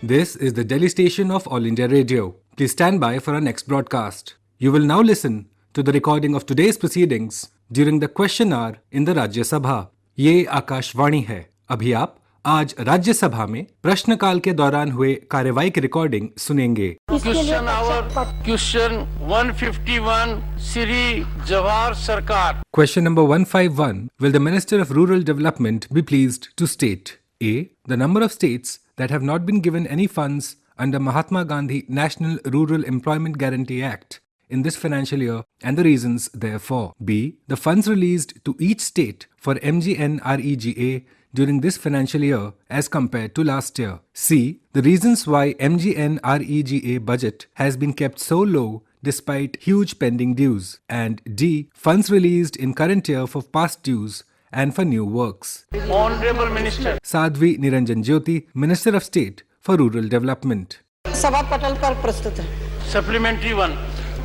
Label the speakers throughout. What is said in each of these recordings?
Speaker 1: This is the Delhi station of All India Radio. Please stand by for our next broadcast. You will now listen to the recording of today's proceedings during the question hour in the Rajya Sabha. ये आकाशवाणी है. अभी आप आज राज्यसभा में प्रश्नकाल के दौरान हुए कार्यवाही की रिकॉर्डिंग सुनेंगे.
Speaker 2: Question hour question 151 Shri Jawahar Sarkar.
Speaker 1: Question number 151. Will the Minister of Rural Development be pleased to state A. The number of states that have not been given any funds under Mahatma Gandhi National Rural Employment Guarantee Act in this financial year and the reasons therefore. B. The funds released to each state for MGNREGA during this financial year as compared to last year. C. The reasons why MGNREGA budget has been kept so low despite huge pending dues. And D. Funds released in current year for past dues and for new works.
Speaker 2: Honorable Minister.
Speaker 1: Sadhvi Niranjan Jyoti, Minister of State for Rural Development.
Speaker 3: सभा पटल पर प्रस्तुत है.
Speaker 2: Supplementary one.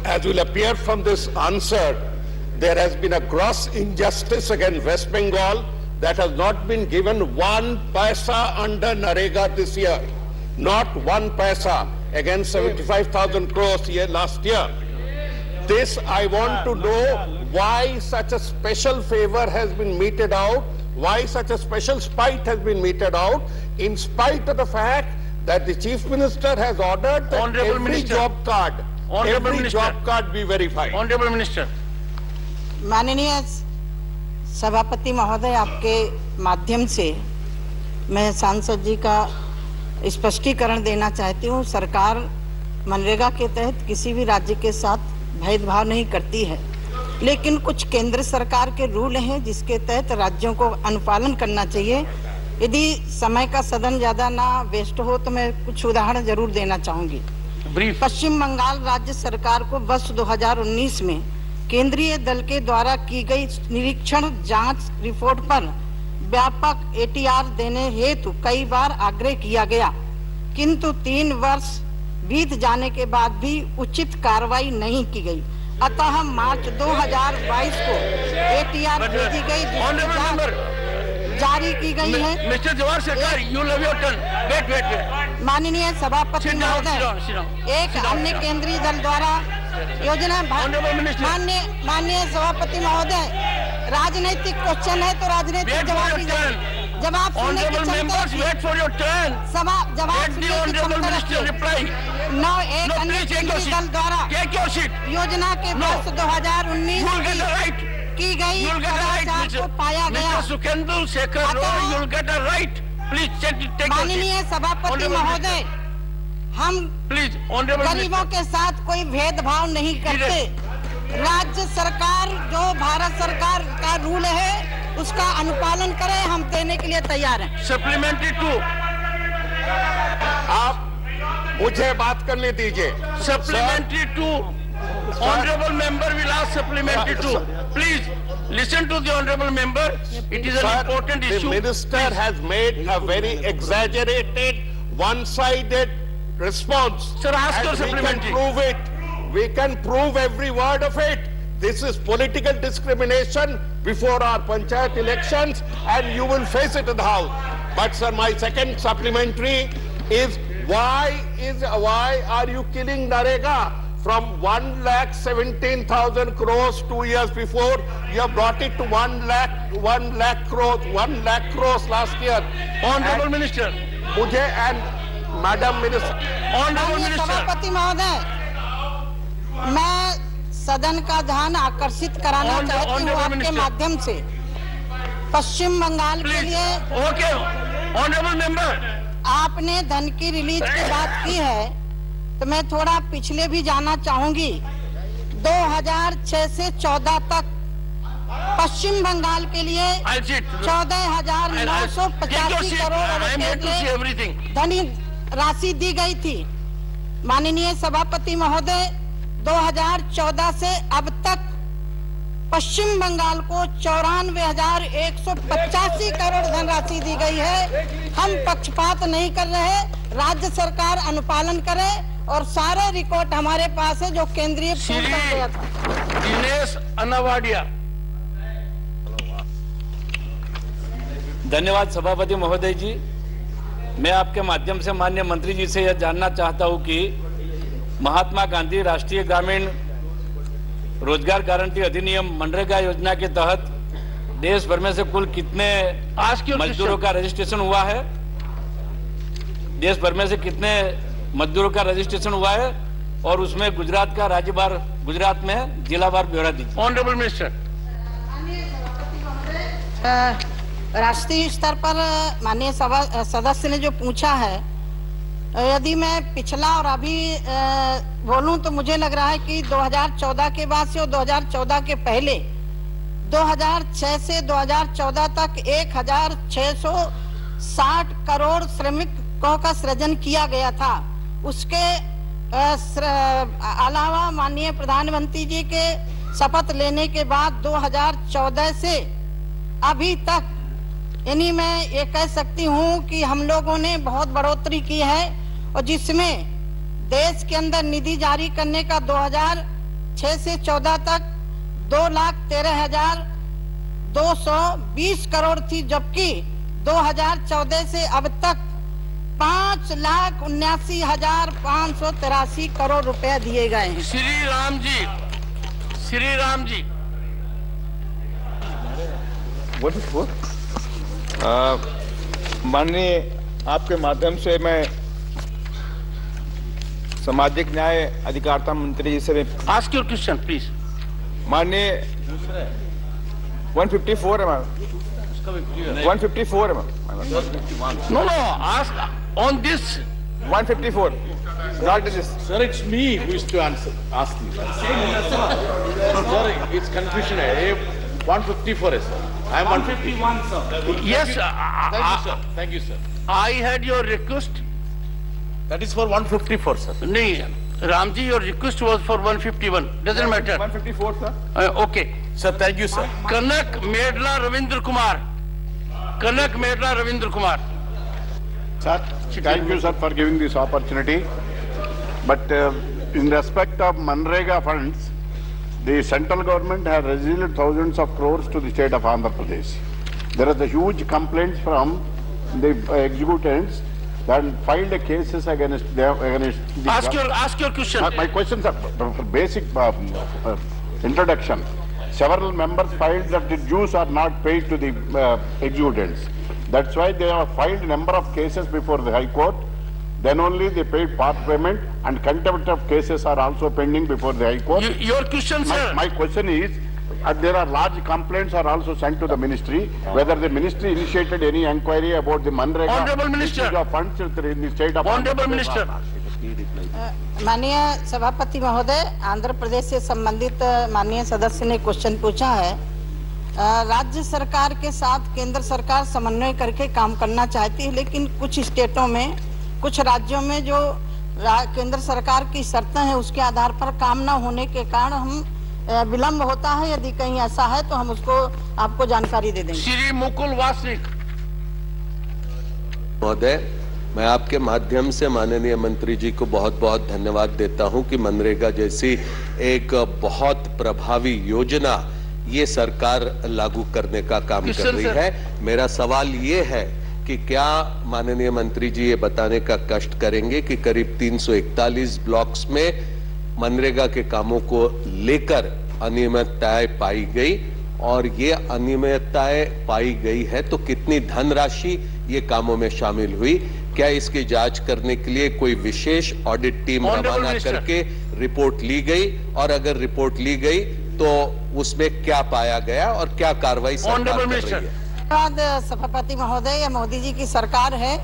Speaker 4: As will appear from this answer, there has been a gross injustice against West Bengal that has not been given 1 paisa under NREGA this year. Not 1 paisa against 75,000 crores last year. This I want to know why such a special favor has been meted out, why such a special spite has been meted out, in spite of the fact that the Chief Minister has ordered that
Speaker 2: Honorable
Speaker 4: every
Speaker 2: Minister.
Speaker 4: job card,
Speaker 2: Honorable
Speaker 4: every
Speaker 2: Minister.
Speaker 4: job card be verified.
Speaker 2: Honorable Minister.
Speaker 3: माननीय सभापति महोदय, आपके माध्यम से मैं सांसद जी का स्पष्टीकरण देना चाहती हूँ. सरकार मनरेगा के तहत किसी भी राज्य के साथ भेदभाव नहीं करती है, लेकिन कुछ केंद्र सरकार के रूल हैं जिसके तहत राज्यों को अनुपालन करना चाहिए. यदि समय का सदन ज्यादा ना वेस्ट हो तो मैं कुछ उदाहरण जरूर देना चाहूंगी.
Speaker 2: Brief.
Speaker 3: पश्चिम बंगाल राज्य सरकार को वर्ष 2019 में केंद्रीय दल के द्वारा की गई निरीक्षण जांच रिपोर्ट पर व्यापक एटीआर देने हेतु कई बार आग्रह किया गया, किंतु 3 वर्ष बीत जाने के बाद भी उचित कार्रवाई नहीं की गई. अतः मार्च 2022 को एटीआर भेजी गई, जिसकी जांच जारी की गई है.
Speaker 2: Mr. Jawahar Sarkar, you have your turn. Wait.
Speaker 3: माननीय सभापति
Speaker 2: Sit down,
Speaker 3: महोदय,
Speaker 2: sit down.
Speaker 3: एक अन्य केंद्रीय दल द्वारा योजना
Speaker 2: Honorable Minister.
Speaker 3: माननीय सभापति महोदय, राजनीतिक क्वेश्चन है तो राजनीतिक
Speaker 2: Wait for
Speaker 3: जवाब
Speaker 2: your
Speaker 3: दीजिए.
Speaker 2: turn.
Speaker 3: जवाब सुनने की
Speaker 2: Honorable members,
Speaker 3: क्षमता
Speaker 2: wait for your turn.
Speaker 3: जवाब
Speaker 2: Let the
Speaker 3: सुनने की
Speaker 2: Honorable
Speaker 3: क्षमता
Speaker 2: Minister
Speaker 3: रखिए.
Speaker 2: reply.
Speaker 3: एक
Speaker 2: No,
Speaker 3: अन्य
Speaker 2: please take your
Speaker 3: केंद्रीय
Speaker 2: seat.
Speaker 3: दल द्वारा
Speaker 2: Take your seat.
Speaker 3: योजना के
Speaker 2: No.
Speaker 3: वर्ष 2019
Speaker 2: You will get the right.
Speaker 3: की गई
Speaker 2: You will get the right,
Speaker 3: कदाचार को पाया गया.
Speaker 2: Mr. Sukhendu Shekhar Roy, you will get the right. Please take your
Speaker 3: माननीय
Speaker 2: seat.
Speaker 3: सभापति
Speaker 2: Honorable
Speaker 3: महोदय, हम
Speaker 2: Please, Honorable
Speaker 3: गरीबों
Speaker 2: Minister.
Speaker 3: के साथ कोई भेदभाव नहीं करते. राज्य सरकार जो भारत सरकार का रूल है उसका अनुपालन करे, हम देने के लिए तैयार हैं.
Speaker 2: Supplementary two.
Speaker 4: आप मुझे बात करने दीजिए.
Speaker 2: Supplementary two. Honorable member will ask supplementary two. Please listen to the honorable member. It is an
Speaker 4: Sir,
Speaker 2: important
Speaker 4: the
Speaker 2: issue.
Speaker 4: minister has made a very exaggerated, one-sided response.
Speaker 2: Sir, ask
Speaker 4: And
Speaker 2: your
Speaker 4: we can
Speaker 2: supplementary.
Speaker 4: prove it. We can prove every word of it. This is political discrimination before our panchayat elections, and you will face it in the house. But sir, my second supplementary is why are you killing NREGA? From 1,17,000 crores 2 years before, you have brought it to 1 lakh crores last year.
Speaker 2: Honorable
Speaker 4: And
Speaker 2: Minister.
Speaker 4: मुझे and Madam Minister.
Speaker 2: Honorable
Speaker 3: माननीय
Speaker 2: Minister.
Speaker 3: सभापति महोदय, मैं सदन का ध्यान आकर्षित कराना चाहती हूँ
Speaker 2: Honorable
Speaker 3: आपके
Speaker 2: Minister.
Speaker 3: माध्यम से. पश्चिम बंगाल के
Speaker 2: Please.
Speaker 3: लिए
Speaker 2: Okay. Honorable member.
Speaker 3: आपने धन की रिलीज की बात की है, तो मैं थोड़ा पिछले भी जाना चाहूंगी. 2006 से 14 तक पश्चिम बंगाल के लिए
Speaker 2: I'll sit.
Speaker 3: 14,985 crore
Speaker 2: I am here
Speaker 3: रुपए
Speaker 2: to see
Speaker 3: की
Speaker 2: everything.
Speaker 3: धन राशि दी गई थी. माननीय सभापति महोदय, 2014 से अब तक पश्चिम बंगाल को 94,185 करोड़ धनराशि दी गई है. हम पक्षपात नहीं कर रहे, राज्य सरकार अनुपालन करे और सारे रिकॉर्ड हमारे पास है जो केंद्रीय
Speaker 2: श्री
Speaker 3: पूल कर गया था.
Speaker 2: दिनेश अनावाडिया.
Speaker 5: धन्यवाद सभापति महोदय जी. मैं आपके माध्यम से माननीय मंत्री जी से यह जानना चाहता हूं कि महात्मा गांधी राष्ट्रीय ग्रामीण रोजगार गारंटी अधिनियम मनरेगा योजना के तहत देश भर में से कुल कितने मजदूरों का रजिस्ट्रेशन हुआ है? देश भर में से कितने मजदूरों का रजिस्ट्रेशन हुआ है और उसमें गुजरात का राज्यवार गुजरात में है, जिलावार ब्यौरा दीजिए।
Speaker 2: Honourable minister.
Speaker 3: राष्ट्रीय स्तर पर माननीय सदस्य ने जो पूछा है, यदि मैं पिछला और अभी बोलूं तो मुझे लग रहा है कि 2014 के बाद से और 2014 के पहले 2006 से 2014 तक 1660 करोड़ श्रमिकों का सृजन किया गया था। उसके अलावा माननीय प्रधानमंत्री जी के शपथ लेने के बाद 2014 से अभी तक यानी मैं ये कह सकती हूँ कि हम लोगों ने बहुत बढ़ोतरी की है, और जिसमें देश के अंदर निधि जारी करने का 2006 से 14 तक 2,13,220 करोड़ थी, जबकि 2014 से अब तक 5,79,583 करोड़ रुपए दिए गए हैं।
Speaker 2: श्री राम जी।
Speaker 6: माननीय आपके माध्यम से मैं सामाजिक न्याय अधिकारिता मंत्री जी से
Speaker 2: आस्क योर क्वेश्चन प्लीज।
Speaker 6: माननीय 154 है मैम, 154 है ma'am.
Speaker 2: Know ask on this
Speaker 6: 154 not this.
Speaker 7: Sir, it's me who is to ask you. Sir, it's confusion. 154 है sir. I am 151 sir.
Speaker 2: Yes,
Speaker 7: Thank you sir. Thank you sir.
Speaker 2: I had your request.
Speaker 7: That is for 154 sir.
Speaker 2: नहीं, Ramji, your request was for 151. Doesn't matter.
Speaker 6: 154 sir.
Speaker 2: Okay.
Speaker 7: Sir, thank you sir.
Speaker 2: Kanak medulla Ravindra Kumar.
Speaker 8: Sir, thank you sir for giving this opportunity. But in respect of Manrega funds, the central government has resiled thousands of crores to the state of Andhra Pradesh. There is a huge complaints from the executants that filed cases against them.
Speaker 2: Ask your question.
Speaker 8: My questions are for basic introduction. Several members filed that the dues are not paid to the executants. That's why they have filed a number of cases before the High Court. Then only they paid part payment, and contempt of cases are also pending before the High Court.
Speaker 2: Your question, sir.
Speaker 8: My question is, there are large complaints are also sent to the ministry. Whether the ministry initiated any inquiry about the Manrega
Speaker 2: Honorable Minister.
Speaker 8: of funds in the state of
Speaker 2: Honorable Minister.
Speaker 3: माननीय सभापति महोदय, आंध्र प्रदेश से संबंधित माननीय सदस्य ने question पूछा है। राज्य सरकार के साथ केंद्र सरकार समन्वय करके काम करना चाहती है, लेकिन कुछ स्टेटों में, कुछ राज्यों में जो केंद्र सरकार की शर्तें हैं उसके आधार पर काम न होने के कारण हम विलम्ब होता है। यदि कहीं ऐसा है तो हम उसको आपको जानकारी दे देंगे।
Speaker 2: श्री मुकुल वासनिक
Speaker 9: महोदय, मैं आपके माध्यम से माननीय मंत्री जी को बहुत बहुत धन्यवाद देता हूं कि मनरेगा जैसी एक बहुत प्रभावी योजना ये सरकार लागू करने का काम कर रही है। मेरा सवाल ये है कि क्या माननीय मंत्री जी ये बताने का कष्ट करेंगे कि करीब 341 ब्लॉक्स में मनरेगा के कामों को लेकर अनियमितताएं पाई गई, और ये अनियमितताएं पाई गई है तो कितनी धनराशि ये कामों में शामिल हुई? क्या इसकी जांच करने के लिए कोई विशेष ऑडिट टीम रवाना करके रिपोर्ट ली गई, और अगर रिपोर्ट ली गई तो उसमें क्या पाया गया और क्या कार्रवाई सरकार कर रही है?
Speaker 3: धन्यवाद सभापति महोदय। यह मोदी जी की सरकार है।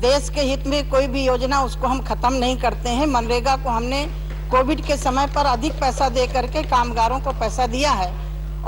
Speaker 3: देश के हित में कोई भी योजना उसको हम खत्म नहीं करते हैं। मनरेगा को हमने कोविड के समय पर अधिक पैसा दे करके कामगारों को पैसा दिया है,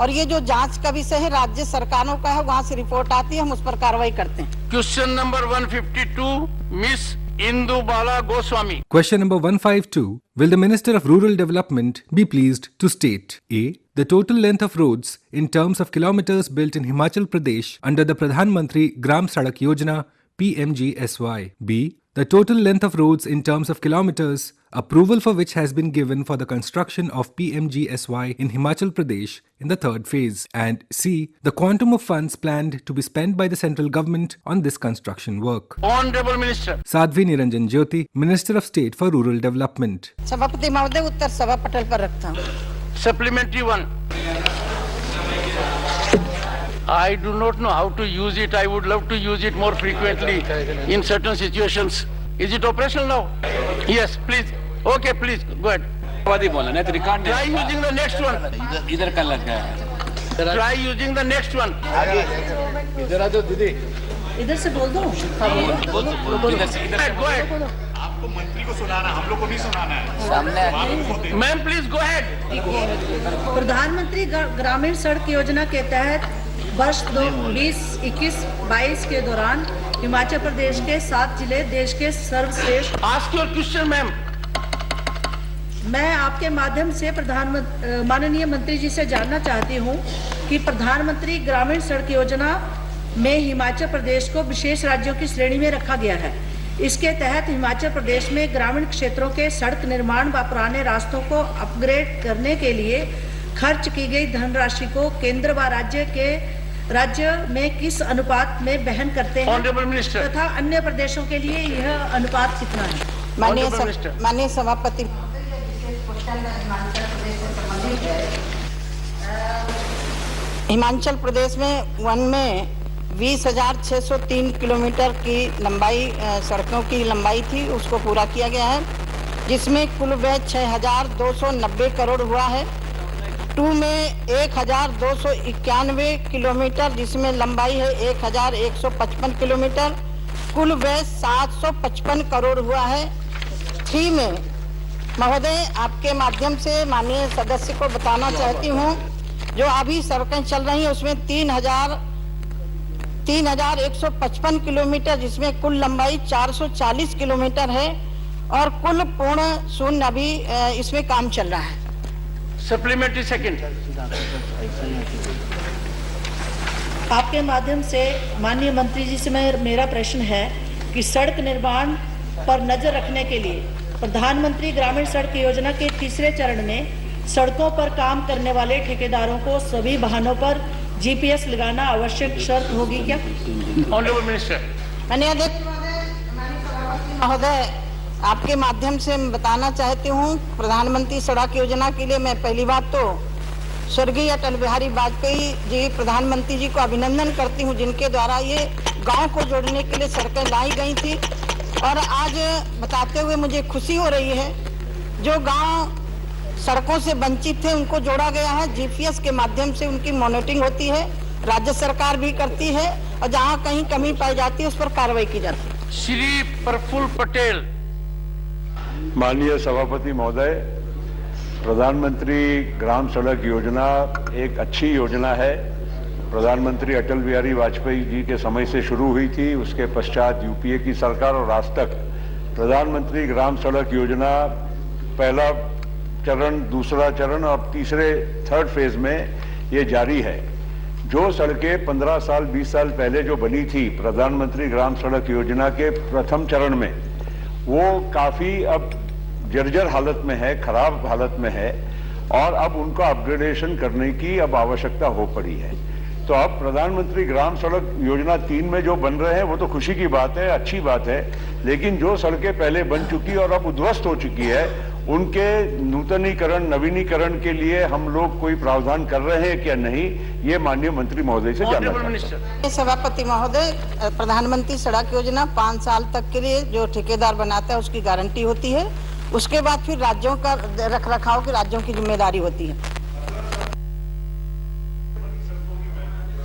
Speaker 3: और ये जो जांच का विषय है राज्य सरकारों का है, वहाँ से रिपोर्ट आती है, हम उस पर कार्रवाई करते हैं।
Speaker 2: Question number 152 miss Indu Bala Goswami.
Speaker 1: Question number 152. Will the Minister of Rural Development be pleased to state A. The total length of roads in terms of kilometers built in Himachal Pradesh under the Pradhan Mantri Gram Sadak Yojana PMGSY. B. the total length of roads in terms of kilometers, approval for which has been given for the construction of PMGSY in Himachal Pradesh in the third phase, and C. the quantum of funds planned to be spent by the central government on this construction work.
Speaker 2: Honorable Minister.
Speaker 1: Sadhvi Niranjan Jyoti, Minister of State for Rural Development.
Speaker 3: सभापति महोदय, उत्तर सभा पटल पर रखता हूँ।
Speaker 2: Supplementary one. I do not know how to use it. I would love to use it more frequently in certain situations. Is it operational now? Yes, please. Okay, please, go ahead.
Speaker 5: वादी बोला नहीं तो record
Speaker 2: Try using the next one.
Speaker 5: इधर का लगा है
Speaker 2: Try using the next one.
Speaker 7: इधर आ जाओ दीदी।
Speaker 3: इधर से बोल दो।
Speaker 5: इधर से इधर
Speaker 2: Go ahead.
Speaker 8: आपको मंत्री को सुनाना, हम लोग को नहीं सुनाना है।
Speaker 2: Ma'am, please go ahead.
Speaker 10: प्रधानमंत्री ग्रामीण सड़क योजना के तहत वर्ष 2021-22 के दौरान हिमाचल प्रदेश के 7 जिले देश के सर्वश्रेष्ठ।
Speaker 2: Ask your question, ma'am.
Speaker 10: मैं आपके माध्यम से माननीय मंत्री जी से जानना चाहती हूं कि प्रधानमंत्री ग्रामीण सड़क योजना में हिमाचल प्रदेश को विशेष राज्यों की श्रेणी में रखा गया है। इसके तहत हिमाचल प्रदेश में ग्रामीण क्षेत्रों के सड़क निर्माण व पुराने रास्तों को अपग्रेड करने के लिए खर्च की गई धनराशि को केंद्र व राज्य में किस अनुपात में वहन करते हैं
Speaker 2: Honorable Minister.
Speaker 10: तथा अन्य प्रदेशों के लिए यह अनुपात कितना है?
Speaker 2: Honorable Minister.
Speaker 3: माननीय सभापति, हिमाचल प्रदेश में वन में 20,603 किलोमीटर की लंबाई सड़कों की लंबाई थी, उसको पूरा किया गया है, जिसमें कुल व्यय 6,290 करोड़ हुआ है। 2 में 1,291 किलोमीटर, जिसमें लंबाई है 1,155 किलोमीटर, कुल व्यय 755 करोड़ हुआ है। 3 में महोदय, आपके माध्यम से माननीय सदस्य को बताना चाहती हूँ, जो अभी सड़कें चल रही हैं उसमें 3,155 किलोमीटर, जिसमें कुल लंबाई 440 किलोमीटर है और कुल पूर्ण शून्य अभी इसमें काम चल रहा है।
Speaker 2: Supplementary second.
Speaker 10: आपके माध्यम से माननीय मंत्री जी से मेरा प्रश्न है कि सड़क निर्माण पर नजर रखने के लिए प्रधानमंत्री ग्रामीण सड़क योजना के तीसरे चरण में सड़कों पर काम करने वाले ठेकेदारों को सभी वाहनों पर जीपीएस लगाना आवश्यक शर्त होगी क्या?
Speaker 2: Honorable Minister.
Speaker 3: माननीय अध्यक्ष महोदय, आपके माध्यम से मैं बताना चाहती हूँ, प्रधानमंत्री सड़क योजना के लिए मैं पहली बात तो स्वर्गीय अटल बिहारी वाजपेयी जी प्रधानमंत्री जी को अभिनंदन करती हूँ, जिनके द्वारा ये गांव को जोड़ने के लिए सड़कें लाई गई थी। और आज बताते हुए मुझे खुशी हो रही है, जो गांव सड़कों से वंचित थे उनको जोड़ा गया है। जीपीएस के माध्यम से उनकी मॉनिटरिंग होती है, राज्य सरकार भी करती है, और जहां कहीं कमी पाई जाती है उस पर कार्रवाई की जाती है।
Speaker 2: श्री प्रफुल्ल पटेल।
Speaker 8: माननीय सभापति महोदय, प्रधानमंत्री ग्राम सड़क योजना एक अच्छी योजना है। प्रधानमंत्री अटल बिहारी वाजपेयी जी के समय से शुरू हुई थी, उसके पश्चात यूपीए की सरकार और आज तक प्रधानमंत्री ग्राम सड़क योजना पहला चरण, दूसरा चरण और थर्ड फेज में ये जारी है। जो सड़कें 15 साल 20 साल पहले जो बनी थी प्रधानमंत्री ग्राम सड़क योजना के प्रथम चरण में, वो काफी अब जर्जर हालत में है, खराब हालत में है, और अब उनका अपग्रेडेशन करने की अब आवश्यकता हो पड़ी है। तो अब प्रधानमंत्री ग्राम सड़क योजना 3 में जो बन रहे हैं वो तो खुशी की बात है, अच्छी बात है, लेकिन जो सड़कें पहले बन चुकी और अब उद्ध्वस्त हो चुकी है, उनके नूतनीकरण, नवीनीकरण के लिए हम लोग कोई प्रावधान कर रहे हैं क्या नहीं, ये माननीय मंत्री महोदय से जानना चाहता हूं।
Speaker 3: सभापति महोदय, प्रधानमंत्री सड़क योजना 5 साल तक के लिए जो ठेकेदार बनाता है उसकी गारंटी होती है, उसके बाद फिर राज्यों का रखरखाव की राज्यों की जिम्मेदारी होती है।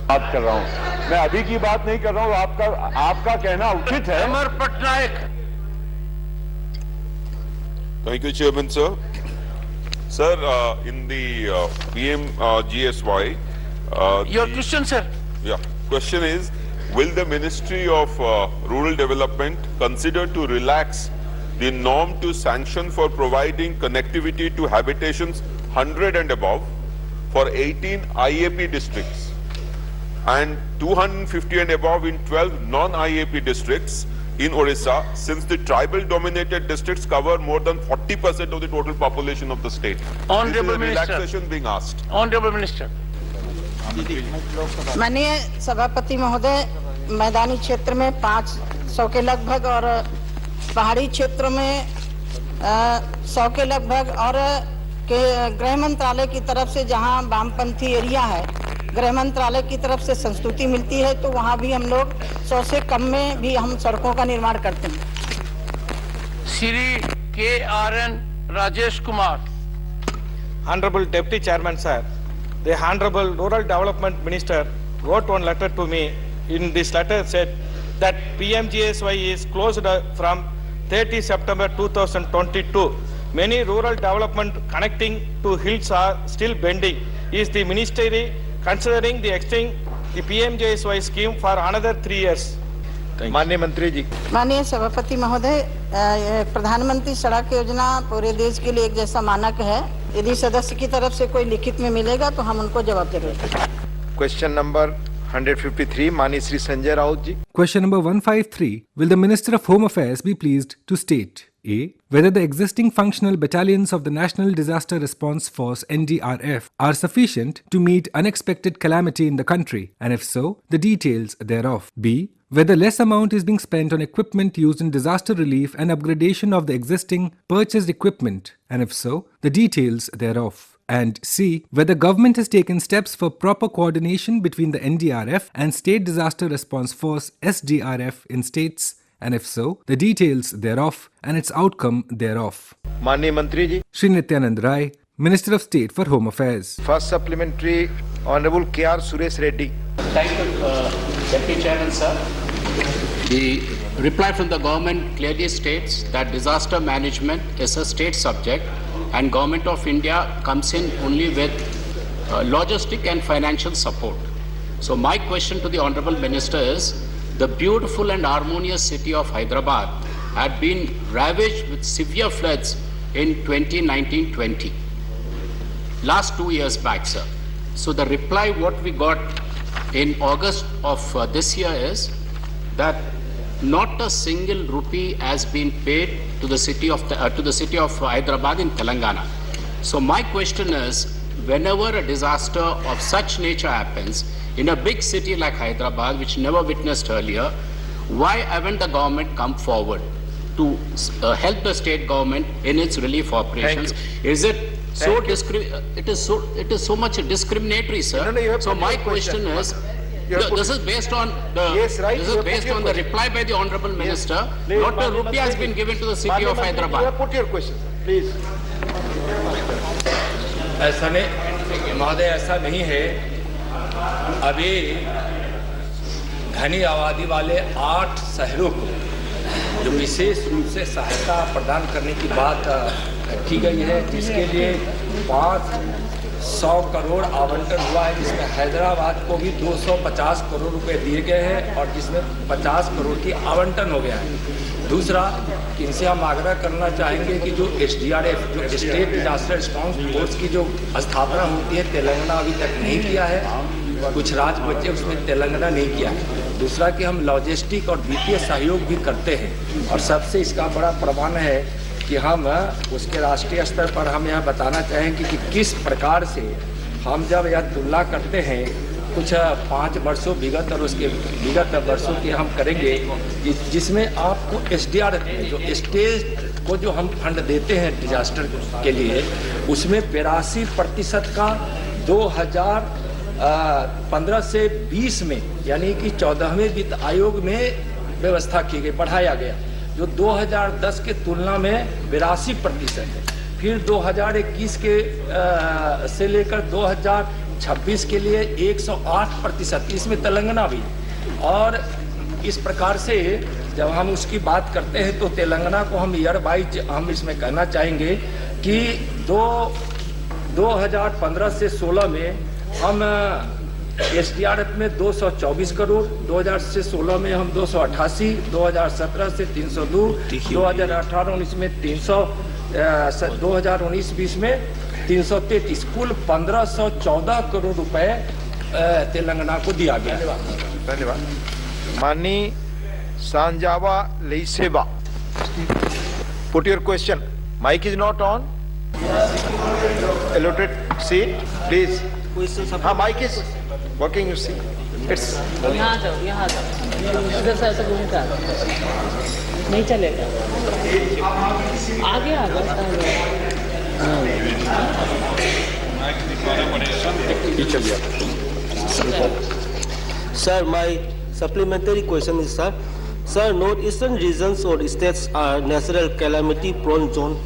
Speaker 8: बात कर रहा हूं मैं, अभी की बात नहीं कर रहा हूं। आपका कहना उचित है।
Speaker 2: Amar Patnaik.
Speaker 11: Thank you, Chairman, sir. Sir, in the PMGSY...
Speaker 2: Your question, sir.
Speaker 11: Yeah. Question is, will the Ministry of Rural Development consider to relax the norm to sanction for providing connectivity to habitations 100 and above for 18 IAP districts and 250 and above in 12 non-IAP districts in Orissa, since the tribal dominated districts cover more than 40% of the total population of the state.
Speaker 2: Honorable
Speaker 11: This is a
Speaker 2: Minister.
Speaker 11: relaxation being asked.
Speaker 2: Honorable Minister.
Speaker 3: माननीय सभापति महोदय, मैदानी क्षेत्र में 500 के लगभग और पहाड़ी क्षेत्रों में 100 के लगभग और गृह मंत्रालय की तरफ से जहां वामपंथी एरिया है, गृह मंत्रालय की तरफ से संस्तुति मिलती है, तो वहां भी हम लोग 100 से कम में भी हम सड़कों का निर्माण करते हैं।
Speaker 2: Shri KRN Rajesh Kumar.
Speaker 6: Honorable Deputy Chairman, sir, the Honorable Rural Development Minister wrote one letter to me. In this letter said that PMGSY is closed from 30 September 2022. Many rural development connecting to hills are still pending. Is the ministry considering the extending the PMGSY scheme for another 3 years? माननीय मंत्री जी।
Speaker 3: माननीय सभापति महोदय, प्रधानमंत्री सड़क योजना पूरे देश के लिए एक जैसा मानक है। यदि सदस्य की तरफ से कोई लिखित में मिलेगा तो हम उनको जवाब जरूर देंगे।
Speaker 6: क्वेश्चन नंबर 153, माननीय श्री संजय राउत जी।
Speaker 1: Question number 153. Will the Minister of Home Affairs be pleased to state A. Whether the existing functional battalions of the National Disaster Response Force NDRF are sufficient to meet unexpected calamity in the country, and if so, the details thereof. B. Whether less amount is being spent on equipment used in disaster relief and upgradation of the existing purchased equipment, and if so, the details thereof. And C. Whether government has taken steps for proper coordination between the NDRF and State Disaster Response Force SDRF in states, and if so, the details thereof and its outcome thereof.
Speaker 6: माननीय मंत्री जी।
Speaker 1: Shri Nityanand Rai, Minister of State for Home Affairs.
Speaker 6: First supplementary, Honorable K.R. Suresh Reddy.
Speaker 12: Thank you, Deputy Chairman, sir. The reply from the government clearly states that disaster management is a state subject and Government of India comes in only with logistic and financial support. So my question to the Honorable Minister is, the beautiful and harmonious city of Hyderabad had been ravaged with severe floods in 2019-20. Last 2 years back, sir. So the reply what we got in August of this year is that not a single rupee has been paid to the city of Hyderabad in Telangana. So my question is, whenever a disaster of such nature happens in a big city like Hyderabad, which never witnessed earlier, why haven't the government come forward to help the state government in its relief operations? Is it so it is so much discriminatory, sir?
Speaker 6: No, you have
Speaker 12: so
Speaker 6: put
Speaker 12: my
Speaker 6: your
Speaker 12: question is, this is based on the this is based on the reply by the Honorable Minister. Not a rupee has been given to the city of Hyderabad.
Speaker 6: You have put your question, please.
Speaker 5: ऐसा नहीं महोदय, ऐसा नहीं है। अभी घनी आबादी वाले 8 शहरों को जो विशेष रूप से सहायता प्रदान करने की बात की गई है, जिसके लिए 500 करोड़ आवंटन हुआ है, जिसमें हैदराबाद को भी 250 करोड़ रुपए दिए गए हैं और जिसमें 50 करोड़ की आवंटन हो गया है। दूसरा, इनसे हम आग्रह करना चाहेंगे कि जो SDRF जो स्टेट डिजास्टर रिस्पॉन्स फोर्स की जो स्थापना होती है, तेलंगाना अभी तक नहीं किया है, कुछ राज्य बचे उसमें तेलंगाना नहीं किया है। दूसरा कि हम लॉजिस्टिक और वित्तीय सहयोग भी करते हैं और सबसे इसका बड़ा प्रमाण है कि हम उसके राष्ट्रीय स्तर पर हम यह बताना चाहेंगे कि किस प्रकार से हम जब यह तुलना करते हैं कुछ 5 वर्षों विगत और उसके विगत वर्षों की हम करेंगे, जिसमें आपको SDRF में जो स्टेट को जो हम फंड देते हैं डिजास्टर के लिए, उसमें 82% का 2015 से 20 में यानी कि 14वें वित्त आयोग में व्यवस्था की गई, बढ़ाया गया, जो 2010 के तुलना में 82% है। फिर 2021 के से लेकर 2026 के लिए 108%, इसमें तेलंगाना भी। और इस प्रकार से जब हम उसकी बात करते हैं तो तेलंगाना को हम ईयर वाइज हम इसमें कहना चाहेंगे कि 2015 से 16 में हम SDRF में 224 करोड़, 2000 से 16 में हम 288, 2017 से 302, 2018-19 में 300, 2019-20 में 333, कुल 1514 करोड़ रुपए तेलंगाना को दिया गया।
Speaker 6: धन्यवाद। माननीय Sanjava Leiseba. Put your question. Mic is not on. Allotted seat, please. Mic is working, you see. It's
Speaker 10: यहाँ आ जाओ इधर से ऐसा घूम कर नहीं चलेगा आगे आ
Speaker 13: Sir, my supplementary question is, sir, northeastern regions or states are natural calamity prone zone.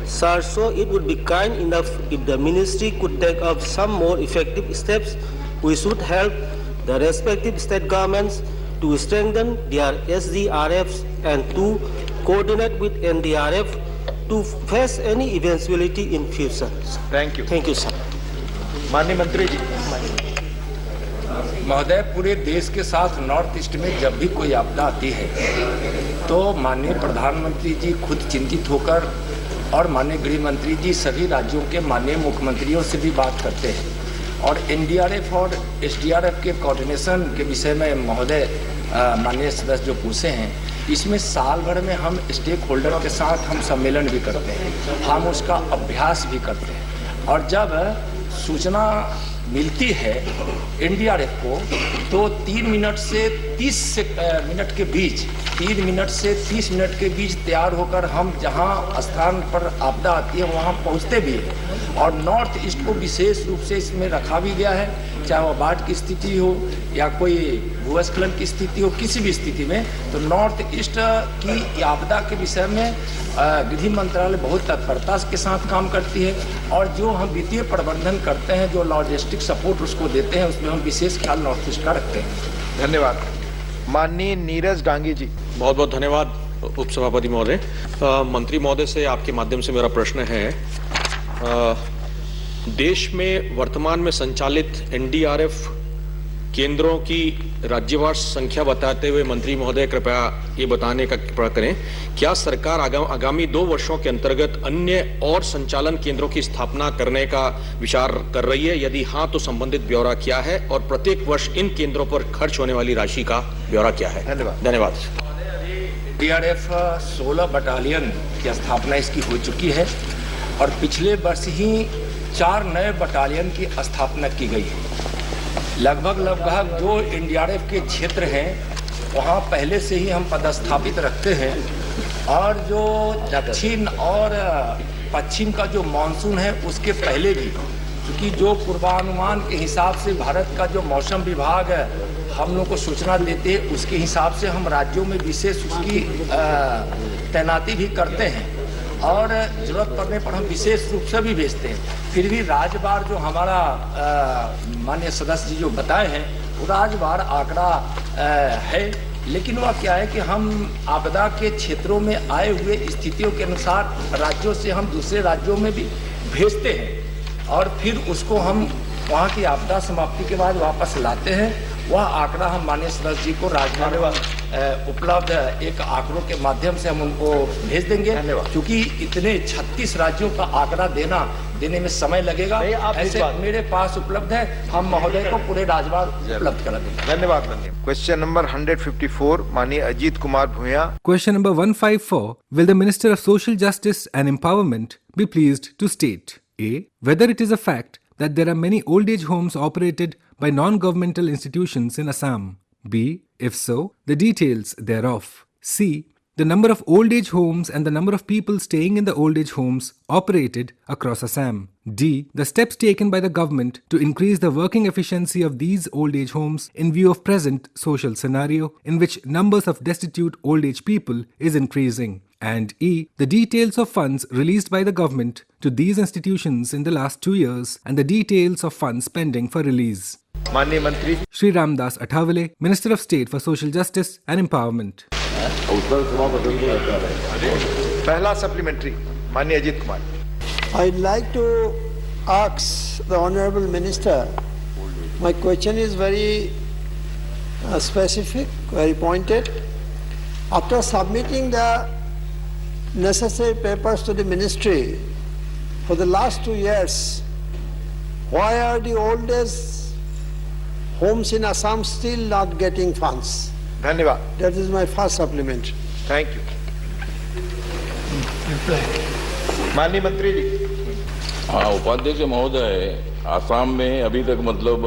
Speaker 13: Sir, so it would be kind enough if the ministry could take up some more effective steps. We should help the respective state governments to strengthen their SDRFs and to coordinate with NDRF to face any eventuality in future.
Speaker 6: Thank you.
Speaker 13: Thank you, sir.
Speaker 6: माननीय मंत्री जी.
Speaker 14: महोदय, पूरे देश के साथ north east में जब भी कोई आपदा आती है तो माननीय प्रधानमंत्री जी खुद चिंतित होकर और माननीय गृह मंत्री जी सभी राज्यों के माननीय मुख्यमंत्रियों से भी बात करते हैं और एनडीआरएफ और एसडीआरएफ के कोऑर्डिनेशन के विषय में महोदय माननीय सदस्य जो पूछे हैं, इसमें साल भर में हम स्टेक होल्डर के साथ हम सम्मेलन भी करते हैं, हम उसका अभ्यास भी करते हैं और जब सूचना मिलती है एनडीआरएफ को तो 3 मिनट से 30 मिनट के बीच 3 मिनट से 30 मिनट के बीच तैयार होकर हम जहां स्थान पर आपदा आती है वहां पहुंचते भी हैं और नॉर्थ ईस्ट को विशेष रूप से इसमें रखा भी गया है, चाहे वह बाढ़ की स्थिति हो या कोई भूस्खलन की स्थिति हो, किसी भी स्थिति में तो नॉर्थ ईस्ट की आपदा के विषय में गृह मंत्रालय बहुत तत्परता के साथ काम करती है और जो हम वित्तीय प्रबंधन करते हैं, जो लॉजिस्टिक सपोर्ट उसको देते हैं, उसमें हम विशेष ख्याल नॉर्थ ईस्ट का रखते हैं।
Speaker 6: धन्यवाद। माननीय नीरज डांगी जी.
Speaker 15: बहुत बहुत धन्यवाद उपसभापति महोदय। मंत्री महोदय से आपके माध्यम से मेरा प्रश्न है, देश में वर्तमान में संचालित एनडीआरएफ केंद्रों की राज्यवार संख्या बताते हुए मंत्री महोदय कृपया ये बताने का प्रयास करें, क्या सरकार आगामी 2 वर्षों के अंतर्गत अन्य और संचालन केंद्रों की स्थापना करने का विचार कर रही है? यदि हाँ तो संबंधित ब्यौरा क्या है और प्रत्येक वर्ष इन केंद्रों पर खर्च होने वाली राशि का ब्यौरा क्या है? धन्यवाद।
Speaker 14: एनडीआरएफ 16 बटालियन की स्थापना इसकी हो चुकी है और पिछले वर्ष ही 4 नए बटालियन की स्थापना की गई है। लगभग जो एनडीआरएफ के क्षेत्र हैं वहाँ पहले से ही हम पदस्थापित रखते हैं और जो दक्षिण और पश्चिम का जो मानसून है उसके पहले भी, क्योंकि जो पूर्वानुमान के हिसाब से भारत का जो मौसम विभाग हम लोग को सूचना देते हैं उसके हिसाब से हम राज्यों में विशेष उसकी तैनाती भी करते हैं और जरूरत पड़ने पर हम विशेष रूप से भी भेजते हैं। फिर भी राजवार जो हमारा माननीय सदस्य जी जो बताए हैं वो राजवार आंकड़ा है, लेकिन वह क्या है कि हम आपदा के क्षेत्रों में आए हुए स्थितियों के अनुसार राज्यों से हम दूसरे राज्यों में भी भेजते हैं और फिर उसको हम वहाँ की आपदा समाप्ति के बाद वापस लाते हैं। वह आंकड़ा हम माननीय सदस्य जी को राजवार उपलब्ध एक आंकड़ों के माध्यम से हम उनको भेज देंगे, क्योंकि इतने 36 राज्यों का आंकड़ा देने में समय लगेगा। ऐसे मेरे पास उपलब्ध है, हम महोदय को पूरे राजवार उपलब्ध करा देंगे।
Speaker 6: धन्यवाद। क्वेश्चन नंबर 154 माननीय अजीत कुमार भूया.
Speaker 1: Question number 154. Will the Minister of Social Justice and Empowerment be pleased to state A. Whether it is a fact that there are many old age homes operated by non-governmental institutions in Assam. B. If so, the details thereof. C. The number of old age homes and the number of people staying in the old age homes operated across Assam. D. The steps taken by the government to increase the working efficiency of these old age homes in view of present social scenario in which numbers of destitute old age people is increasing. And E. The details of funds released by the government to these institutions in the last 2 years and the details of funds pending for release.
Speaker 6: माननीय मंत्री
Speaker 1: Shri Ramdas Athavale, Minister of State for Social Justice and Empowerment.
Speaker 6: पहला supplementary माननीय Ajit Kumar.
Speaker 16: I'd like to ask the Honorable Minister, my question is very specific, very pointed. After submitting the necessary papers to the ministry for the last 2 years, why are the old age homes in Assam still not getting funds?
Speaker 6: धन्यवाद.
Speaker 16: That is my first supplement.
Speaker 6: Thank you. माननीय मंत्री जी.
Speaker 7: हाँ, उपाध्यक्ष महोदय, आसाम में अभी तक मतलब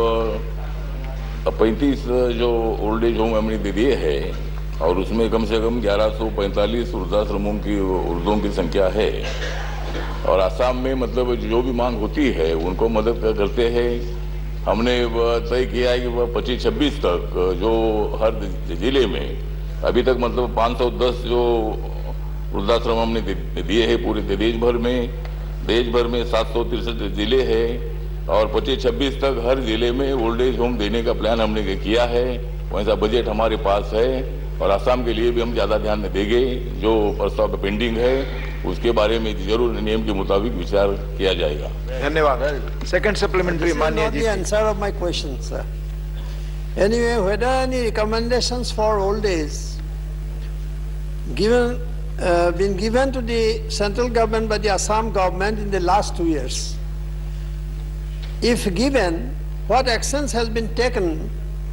Speaker 7: 35 जो ओल्ड एज होम हमने दे दिए हैं और उसमें कम से कम 1145 वृद्धाश्रमों की वृद्धों की संख्या है और आसाम में मतलब जो भी मांग होती है उनको मदद करते हैं. हमने तय किया है कि वह 25-26 तक जो हर जिले में अभी तक मतलब 510 जो वृद्धाश्रम हमने दिए हैं पूरे देश भर में 763 जिले हैं और 25-26 तक हर जिले में ओल्ड एज होम देने का प्लान हमने किया है. वैसा बजट हमारे पास है और आसाम के लिए भी हम ज्यादा ध्यान देंगे. जो प्रस्ताव पेंडिंग है उसके बारे में जरूर नियम के मुताबिक विचार किया जाएगा.
Speaker 6: धन्यवाद. सेकंड सप्लीमेंट्री माननीय जी.
Speaker 16: The answer of my question, sir. Anyway, whether any recommendations for old age been given to the central government by the Assam government in the last 2 years? If given, what actions has been taken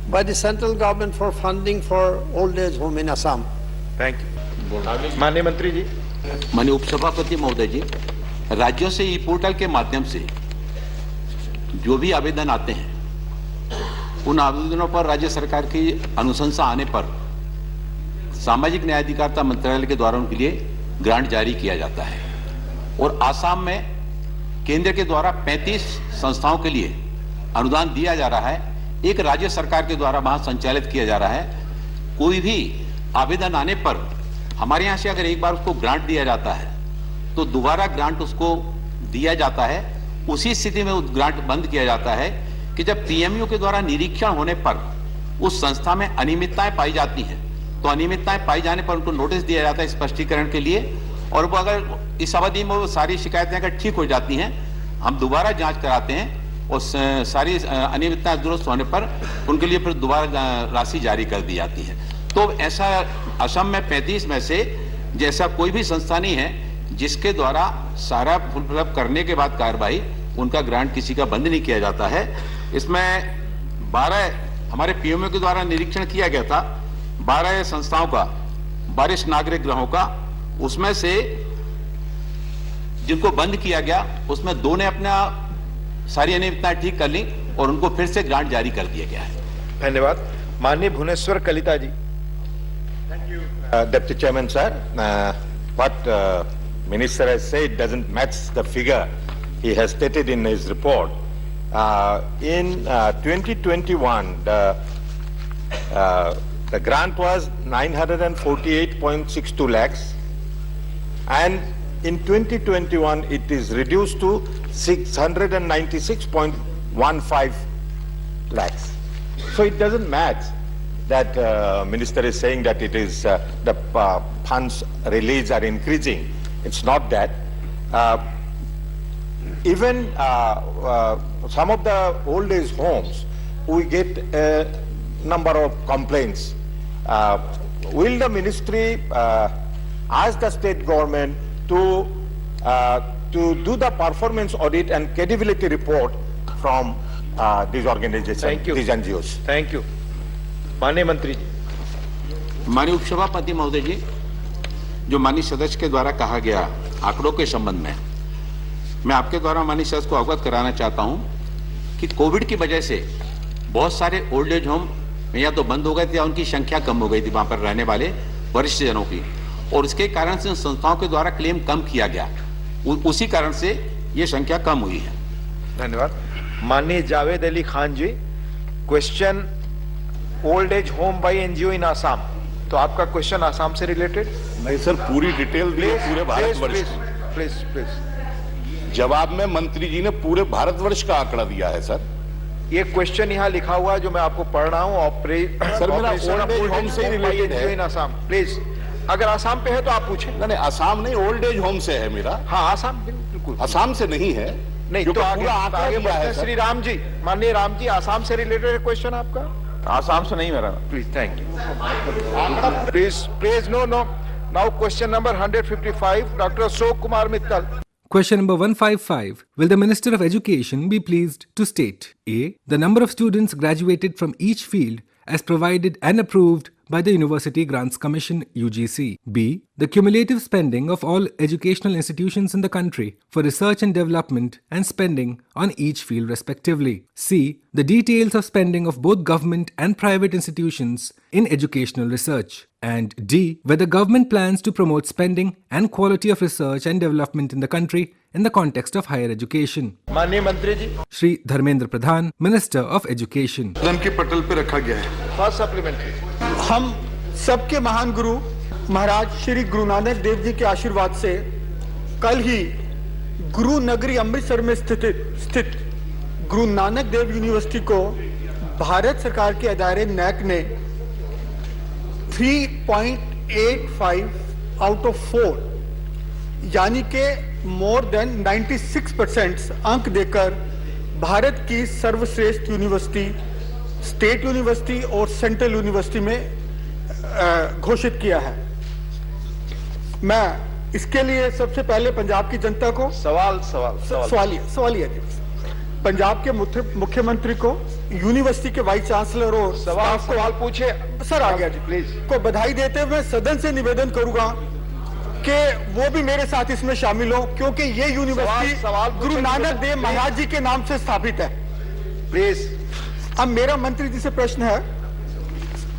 Speaker 16: by the central government for funding for old age home in Assam?
Speaker 6: Thank you. माननीय मंत्री जी.
Speaker 17: माननीय उपसभापति महोदय जी, राज्यों से ई portal के माध्यम से जो भी आवेदन आते हैं उन आवेदनों पर राज्य सरकार की अनुशंसा आने पर सामाजिक न्याय अधिकारिता मंत्रालय के द्वारा उनके लिए ग्रांट जारी किया जाता है. और आसाम में केंद्र के द्वारा 35 संस्थाओं के लिए अनुदान दिया जा रहा है. एक राज्य सरकार के द्वारा वहां संचालित किया जा रहा है. कोई भी आवेदन आने पर हमारे यहां से अगर एक बार उसको ग्रांट दिया जाता है तो दोबारा ग्रांट उसको दिया जाता है. उसी स्थिति में उस ग्रांट बंद किया जाता है कि जब पीएमयू के द्वारा निरीक्षण होने पर उस संस्था में अनियमितताएं पाई जाती हैं तो अनियमितताएं पाई जाने पर उनको नोटिस दिया जाता है स्पष्टीकरण के लिए. और वो अगर इस अवधि में वो सारी शिकायतें अगर ठीक हो जाती हैं हम दोबारा जांच कराते हैं और सारी अनियमितताएं दुरुस्त होने पर उनके लिए फिर दोबारा राशि जारी कर दी जाती है. तो ऐसा असम में 35 में से जैसा कोई भी संस्था नहीं है जिसके द्वारा सारा फुलफिल करने के बाद कार्रवाई उनका ग्रांट किसी का बंद नहीं किया जाता है. इसमें 12 हमारे पीएमओ के द्वारा निरीक्षण किया गया था 12 संस्थाओं का, वरिष्ठ नागरिक गृहों का. उसमें से जिनको बंद किया गया उसमें 2 ने अपना सारी अनियमितताएं ठीक कर ली और उनको फिर से ग्रांट जारी कर दिया गया है.
Speaker 6: धन्यवाद. माननीय भुवनेश्वर कलिता जी.
Speaker 18: Deputy Chairman, sir, what Minister has said doesn't match the figure he has stated in his report. In 2021, the grant was 948.62 lakhs, and in 2021 it is reduced to 696.15 lakhs. So it doesn't match. That minister is saying that it is the funds released are increasing. It's not that. Even some of the old age homes, we get a number of complaints. Will the ministry ask the state government to do the performance audit and credibility report from these organizations, these NGOs?
Speaker 6: Thank you. माननीय मंत्री जी.
Speaker 17: माननीय उपसभापति महोदय जी, जो माननीय सदस्य के द्वारा कहा गया आंकड़ों के संबंध में मैं आपके द्वारा माननीय सदस्य को अवगत कराना चाहता हूं कि कोविड की वजह से बहुत सारे ओल्ड एज होम या तो बंद हो गए थे या उनकी संख्या कम हो गई थी वहां पर रहने वाले वरिष्ठ जनों की, और उसके कारण से संस्थाओं के द्वारा क्लेम कम किया गया. उसी कारण से ये संख्या कम हुई है.
Speaker 6: धन्यवाद. माननीय Javed Ali Khan ji. Question old age home by NGO in Assam. तो आपका क्वेश्चन आसाम से रिलेटेड?
Speaker 4: नहीं सर, पूरी डिटेल दी है पूरे भारतवर्ष की.
Speaker 6: Please please.
Speaker 4: जवाब में मंत्री जी ने पूरे भारतवर्ष का आंकड़ा दिया है सर.
Speaker 6: ये क्वेश्चन यहाँ लिखा हुआ है जो मैं आपको पढ़ रहा हूँ.
Speaker 4: सर मेरा ओल्ड एज होम से ही रिलेटेड है.
Speaker 6: इन आसाम. प्लीज, अगर आसाम पे है तो आप पूछें.
Speaker 4: नहीं, आसाम नहीं, ओल्ड एज होम से है मेरा.
Speaker 6: हाँ, आसाम बिल्कुल.
Speaker 4: आसाम से नहीं है.
Speaker 6: नहीं तो पूरा आंकड़ा दिया है. श्री राम जी, माननीय राम जी, आसाम से रिलेटेड क्वेश्चन आपका?
Speaker 18: आसाम से नहीं मेरा.
Speaker 6: Please. Thank you. Please. No. Now question number 155, doctor Ashok Kumar Mittal.
Speaker 1: Question number 155. Will the Minister of Education be pleased to state A. The number of students graduated from each field as provided and approved by the University Grants Commission (UGC). B. The cumulative spending of all educational institutions in the country for research and development and spending on each field respectively. C. The details of spending of both government and private institutions in educational research. And D. Whether government plans to promote spending and quality of research and development in the country in the context of higher education.
Speaker 18: माननीय मंत्री जी,
Speaker 1: Shri Dharmendra Pradhan, Minister of Education.
Speaker 18: सदन के पटल पे रखा गया है। First supplementary.
Speaker 16: हम सबके महान गुरु महाराज श्री गुरु नानक देव जी के आशीर्वाद से कल ही गुरु नगरी अमृतसर में स्थित गुरु नानक देव यूनिवर्सिटी को भारत सरकार के अदारे नैक ने 3.85 आउट ऑफ 4 यानी के मोर देन 96% अंक देकर भारत की सर्वश्रेष्ठ यूनिवर्सिटी, स्टेट यूनिवर्सिटी और सेंट्रल यूनिवर्सिटी में घोषित किया है। मैं इसके लिए सबसे पहले पंजाब की जनता को सवालिया पंजाब के मुख्यमंत्री को, यूनिवर्सिटी के वाइस चांसलर और
Speaker 18: सवाल पूछे
Speaker 16: सर आ गया जी प्लीज को बधाई देते हुए सदन से निवेदन करूंगा कि वो भी मेरे साथ इसमें शामिल हो, क्योंकि ये यूनिवर्सिटी गुरु नानक देव महाराज जी के नाम से स्थापित है।
Speaker 18: प्लीज।
Speaker 16: अब मेरा मंत्री जी से प्रश्न है,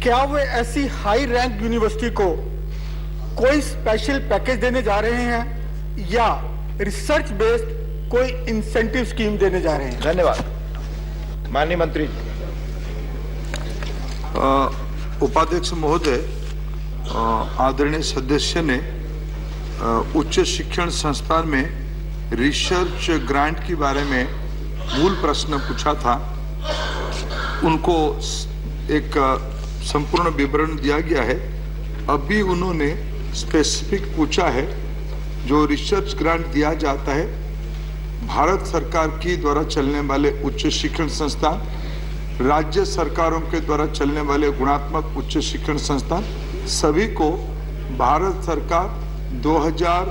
Speaker 16: क्या वे ऐसी हाई रैंक यूनिवर्सिटी को कोई स्पेशल पैकेज देने जा रहे हैं या रिसर्च बेस्ड कोई इंसेंटिव स्कीम देने जा रहे हैं?
Speaker 18: धन्यवाद। माननीय मंत्री।
Speaker 19: उपाध्यक्ष महोदय, आदरणीय सदस्य ने उच्च शिक्षण संस्थान में रिसर्च ग्रांट के बारे में मूल प्रश्न पूछा था। उनको एक संपूर्ण विवरण दिया गया है। अभी उन्होंने स्पेसिफिक पूछा है, जो रिसर्च ग्रांट दिया जाता है भारत सरकार की द्वारा चलने वाले उच्च शिक्षण संस्थान, राज्य सरकारों के द्वारा चलने वाले गुणात्मक उच्च शिक्षण संस्थान, सभी को भारत सरकार 2000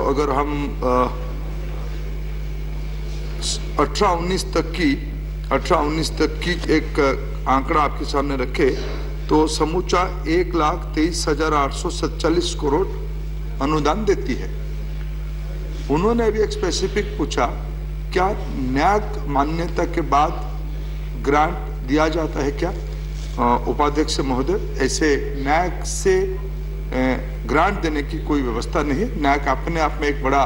Speaker 19: अगर हम 18-19 तक की एक आंकड़ा आपके सामने रखे तो समूचा 1,23,847 करोड़ अनुदान देती है। उन्होंने अभी एक स्पेसिफिक पूछा, क्या नैक मान्यता के बाद ग्रांट दिया जाता है क्या? उपाध्यक्ष महोदय, ऐसे नैक से ग्रांट देने की कोई व्यवस्था नहीं है। नैक अपने आप में एक बड़ा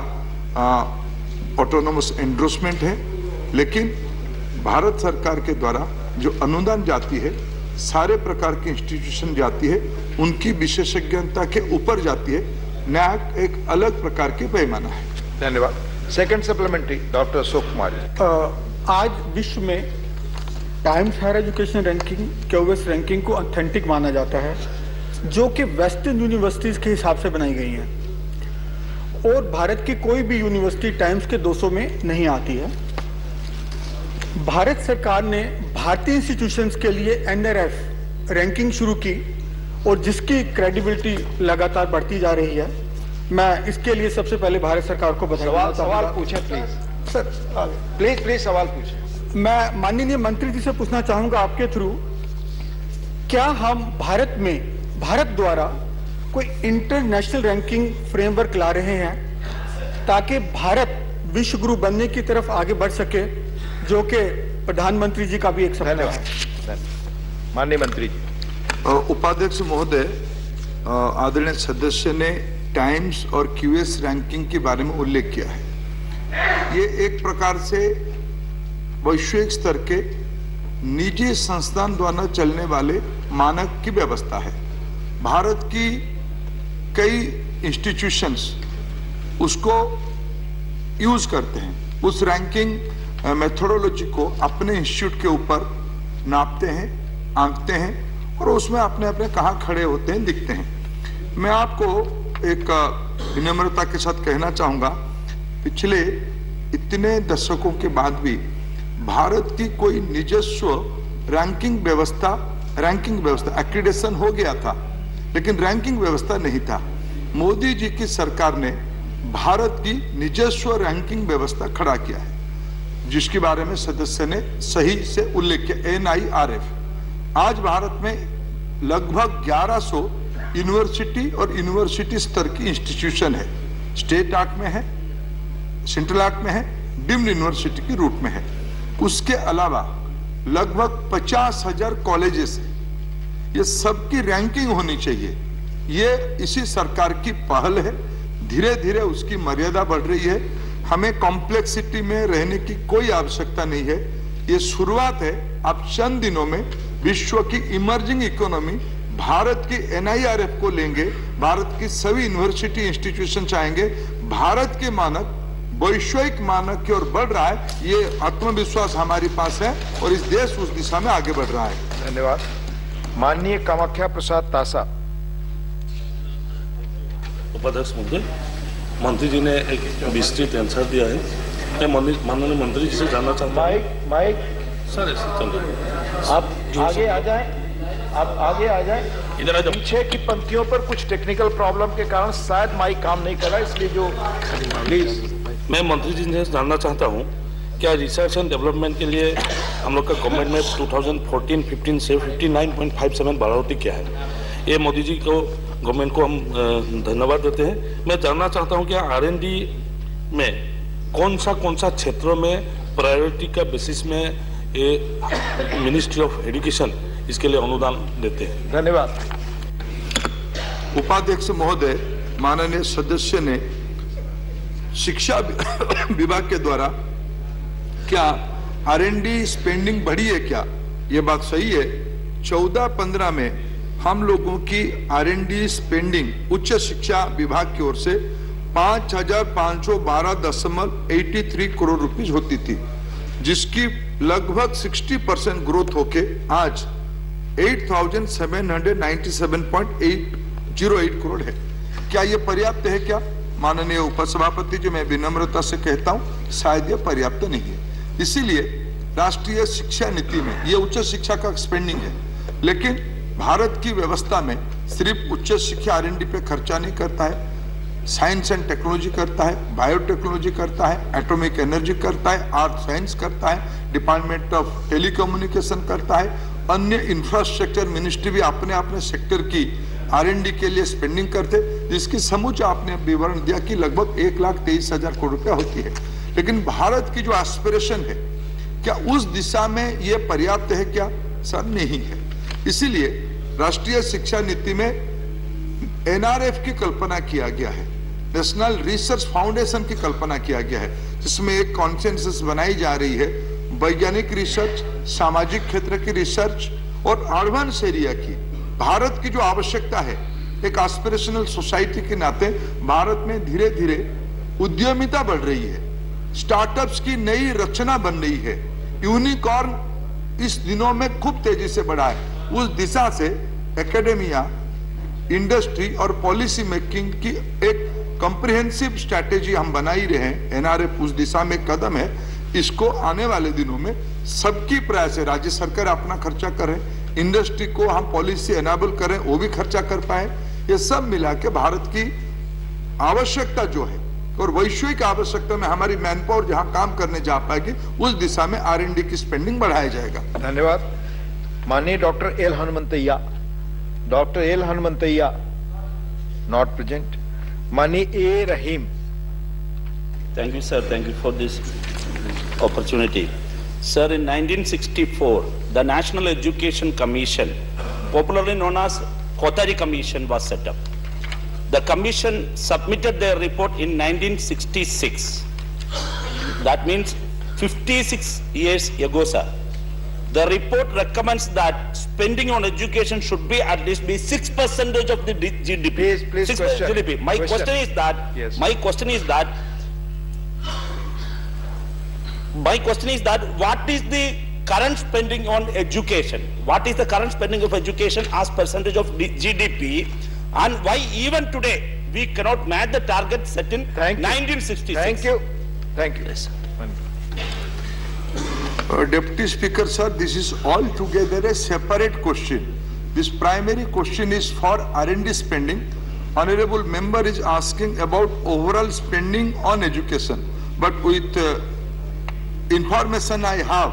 Speaker 19: ऑटोनोमस एंडोर्समेंट है, लेकिन भारत सरकार के द्वारा जो अनुदान जाती है, सारे प्रकार के इंस्टीट्यूशन जाती है, उनकी विशेषज्ञता के ऊपर जाती है। नैक एक अलग प्रकार के पैमाना है।
Speaker 18: धन्यवाद। Second supplementary, doctor Ashok Kumar.
Speaker 16: आज विश्व में Times Higher Education ranking, QS ranking को ऑथेंटिक माना जाता है, जो कि वेस्टर्न यूनिवर्सिटीज के हिसाब से बनाई गई हैं, और भारत की कोई भी यूनिवर्सिटी टाइम्स के 200 में नहीं आती है। भारत सरकार ने भारतीय इंस्टीट्यूशंस के लिए एनआरएफ रैंकिंग शुरू की और जिसकी क्रेडिबिलिटी लगातार बढ़ती जा रही है। मैं इसके लिए सबसे पहले भारत सरकार को बधाई देना चाहूंगा।
Speaker 18: सवाल पूछे प्लीज। सर प्लीज सवाल पूछे।
Speaker 16: मैं माननीय मंत्री जी से पूछना चाहूंगा आपके थ्रू, क्या हम भारत द्वारा कोई इंटरनेशनल रैंकिंग फ्रेमवर्क ला रहे हैं ताकि भारत विश्व गुरु बनने की तरफ आगे बढ़ सके, जो कि प्रधानमंत्री जी का भी एक सपना है?
Speaker 18: माननीय मंत्री जी।
Speaker 19: उपाध्यक्ष महोदय, आदरणीय सदस्य ने टाइम्स और क्यूएस रैंकिंग के बारे में उल्लेख किया है। ये एक प्रकार से वैश्विक स्तर के निजी संस्थान द्वारा चलने वाले मानक की व्यवस्था है। भारत की कई इंस्टीट्यूशंस उसको यूज करते हैं, उस रैंकिंग मेथोडोलॉजी को अपने इंस्टीट्यूट के ऊपर नापते हैं, आंकते हैं और उसमें अपने अपने कहाँ खड़े होते हैं दिखते हैं। मैं आपको एक विनम्रता के साथ कहना चाहूंगा, पिछले इतने दशकों के बाद भी भारत की कोई निजस्व रैंकिंग व्यवस्था एक्रीडेशन हो गया था, लेकिन रैंकिंग व्यवस्था नहीं था। मोदी जी की सरकार ने भारत की निजस्व रैंकिंग व्यवस्था खड़ा किया है। जिसके बारे में सदस्य ने सही से उल्लेख किया, NIRF। आज भारत में लगभग 1100 यूनिवर्सिटी और यूनिवर्सिटी स्तर की इंस्टीट्यूशन है। स्टेट आर्ट में है, सेंट्रल आर्ट में है, डीम्ड यूनिवर्सिटी की रूट में है। उसके अलावा लगभग 50,000 कॉलेजेस हैं। ये सबकी रैंकिंग होनी चाहिए। ये इसी सरकार की पहल है। धीरे धीरे उसकी मर्यादा बढ़ रही है। हमें कॉम्प्लेक्सिटी में रहने की कोई आवश्यकता नहीं है। ये शुरुआत है। आप चंद दिनों में विश्व की इमर्जिंग इकोनॉमी भारत की NIRF को लेंगे। भारत की सभी यूनिवर्सिटी इंस्टीट्यूशन चाहेंगे। भारत के मानक वैश्विक मानक की ओर बढ़ रहा है। ये आत्मविश्वास हमारे पास है और इस देश उस दिशा में आगे बढ़ रहा है।
Speaker 18: धन्यवाद। माननीय कामाख्या प्रसाद तासा।
Speaker 20: उपाध्यक्ष महोदय, मंत्री जी ने एक विस्तृत आंसर दिया है। मैं माननीय मंत्री जी से जानना चाहता हूँ।
Speaker 18: माइक
Speaker 20: सर ऐसे चल रहा
Speaker 18: आप आगे आ जाएं। आप आगे आ जाएं।
Speaker 20: इधर आ जाओ।
Speaker 18: पीछे की पंक्तियों पर कुछ टेक्निकल प्रॉब्लम के कारण शायद माइक काम नहीं कर रहा, इसलिए जो प्लीज।
Speaker 20: मैं मंत्री जी से जानना चाहता हूँ, क्या रिसर्च एंड डेवलपमेंट के लिए हम लोग का गवर्नमेंट में 2014-15 से 59.57 बढ़ोतरी किया है। ये मोदी जी को गवर्नमेंट को हम धन्यवाद देते हैं। मैं जानना चाहता हूँ, क्या R&D में कौन सा क्षेत्रों में प्रायोरिटी का बेसिस में ये मिनिस्ट्री ऑफ एजुकेशन इसके लिए अनुदान देते हैं?
Speaker 18: धन्यवाद।
Speaker 19: उपाध्यक्ष महोदय, माननीय सदस्य ने शिक्षा विभाग के द्वारा क्या R&D स्पेंडिंग बढ़ी है क्या, ये बात सही है। 14-15 में हम लोगों की R&D स्पेंडिंग उच्च शिक्षा विभाग की ओर से 5,512.83 करोड़ रुपीस होती थी, जिसकी लगभग 60% ग्रोथ होके आज 8,797.808 करोड़ है। क्या ये पर्याप्त है क्या? माननीय उपसभापति जी, मैं विनम्रता से कहता हूं शायद ये पर्याप्त नहीं है। इसीलिए राष्ट्रीय शिक्षा नीति में ये उच्च शिक्षा का स्पेंडिंग है, लेकिन भारत की व्यवस्था में सिर्फ उच्च शिक्षा R&D पे खर्चा नहीं करता है। साइंस एंड टेक्नोलॉजी करता है, बायोटेक्नोलॉजी करता है, एटॉमिक एनर्जी करता है, आर्थ साइंस करता है, डिपार्टमेंट ऑफ टेलीकम्युनिकेशन करता है, अन्य इंफ्रास्ट्रक्चर मिनिस्ट्री भी अपने अपने सेक्टर की R&D के लिए स्पेंडिंग करते, जिसकी समूचा आपने विवरण दिया कि लगभग 1,23,000 करोड़ रुपया होती है। लेकिन भारत की जो एस्पिरेशन है, क्या उस दिशा में यह पर्याप्त है क्या? सर नहीं है। इसीलिए राष्ट्रीय शिक्षा नीति में NRF की कल्पना किया गया है, नेशनल रिसर्च फाउंडेशन की कल्पना किया गया है, जिसमें एक कॉन्सेंसस बनाई जा रही है वैज्ञानिक रिसर्च, सामाजिक क्षेत्र की रिसर्च और एडवांस एरिया की। भारत की जो आवश्यकता है, एक एस्पिरेशनल सोसाइटी के नाते भारत में धीरे धीरे उद्यमिता बढ़ रही है, स्टार्टअप्स की नई रचना बन रही है, यूनिकॉर्न इस दिनों में खूब तेजी से बढ़ा है। उस दिशा से एकेडेमिया, इंडस्ट्री और पॉलिसी मेकिंग की एक कॉम्प्रिहेंसिव स्ट्रैटेजी हम बना ही रहे हैं। NRF उस दिशा में कदम है। इसको आने वाले दिनों में सबकी प्रयास है, राज्य सरकार अपना खर्चा करे, इंडस्ट्री को हम पॉलिसी एनाबल करें, वो भी खर्चा कर पाए। ये सब मिला के भारत की आवश्यकता जो है और वैश्विक आवश्यकता में हमारी मैन पावर जहां काम करने जा पाएगी, उस दिशा में R&D की स्पेंडिंग बढ़ाया जाएगा।
Speaker 18: धन्यवाद। माननीय doctor L Hanumanthaiah. Doctor L Hanumanthaiah not present. माननीय ए रहीम।
Speaker 21: Thank you, sir. Thank you for this opportunity. Sir, in 1964, the National Education Commission, popularly known as Kothari Commission, was set up. The commission submitted their report in 1966. That means 56 years ago, sir. The report recommends that spending on education should be at least 6% of the GDP.
Speaker 18: Please
Speaker 21: 6% GDP. My question is that.
Speaker 18: Yes.
Speaker 21: My question is that what is the current spending on education? What is the current spending of education as percentage of GDP? And why even today we cannot match the target set in 1966?
Speaker 18: Thank you. Thank you.
Speaker 21: Yes, sir.
Speaker 19: Deputy Speaker, sir, this is altogether a separate question. This primary question is for R&D spending. Honorable member is asking about overall spending on education, but with information I have,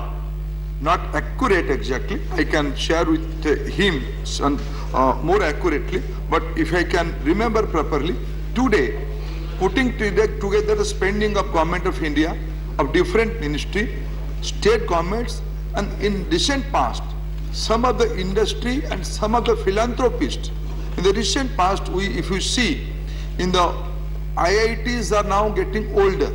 Speaker 19: not accurate exactly, I can share with him some, more accurately, but if I can remember properly, today, putting together the spending of Government of India, of different ministry, state governments, and in recent past, some of the industry and some of the philanthropists, in the recent past, if you see, in the IITs are now getting older.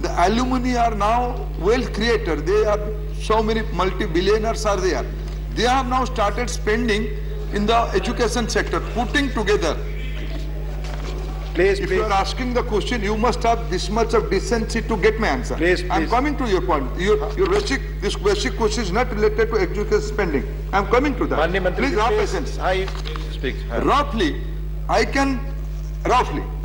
Speaker 19: The alumni are now wealth creator. They are so many multi-billionaires are there. They have now started spending in the education sector, putting together. If you are asking the question, you must have this much of decency to get my answer. I'm coming to your point. This basic question is not related to education spending. I'm coming to that. Please have patience. Roughly, I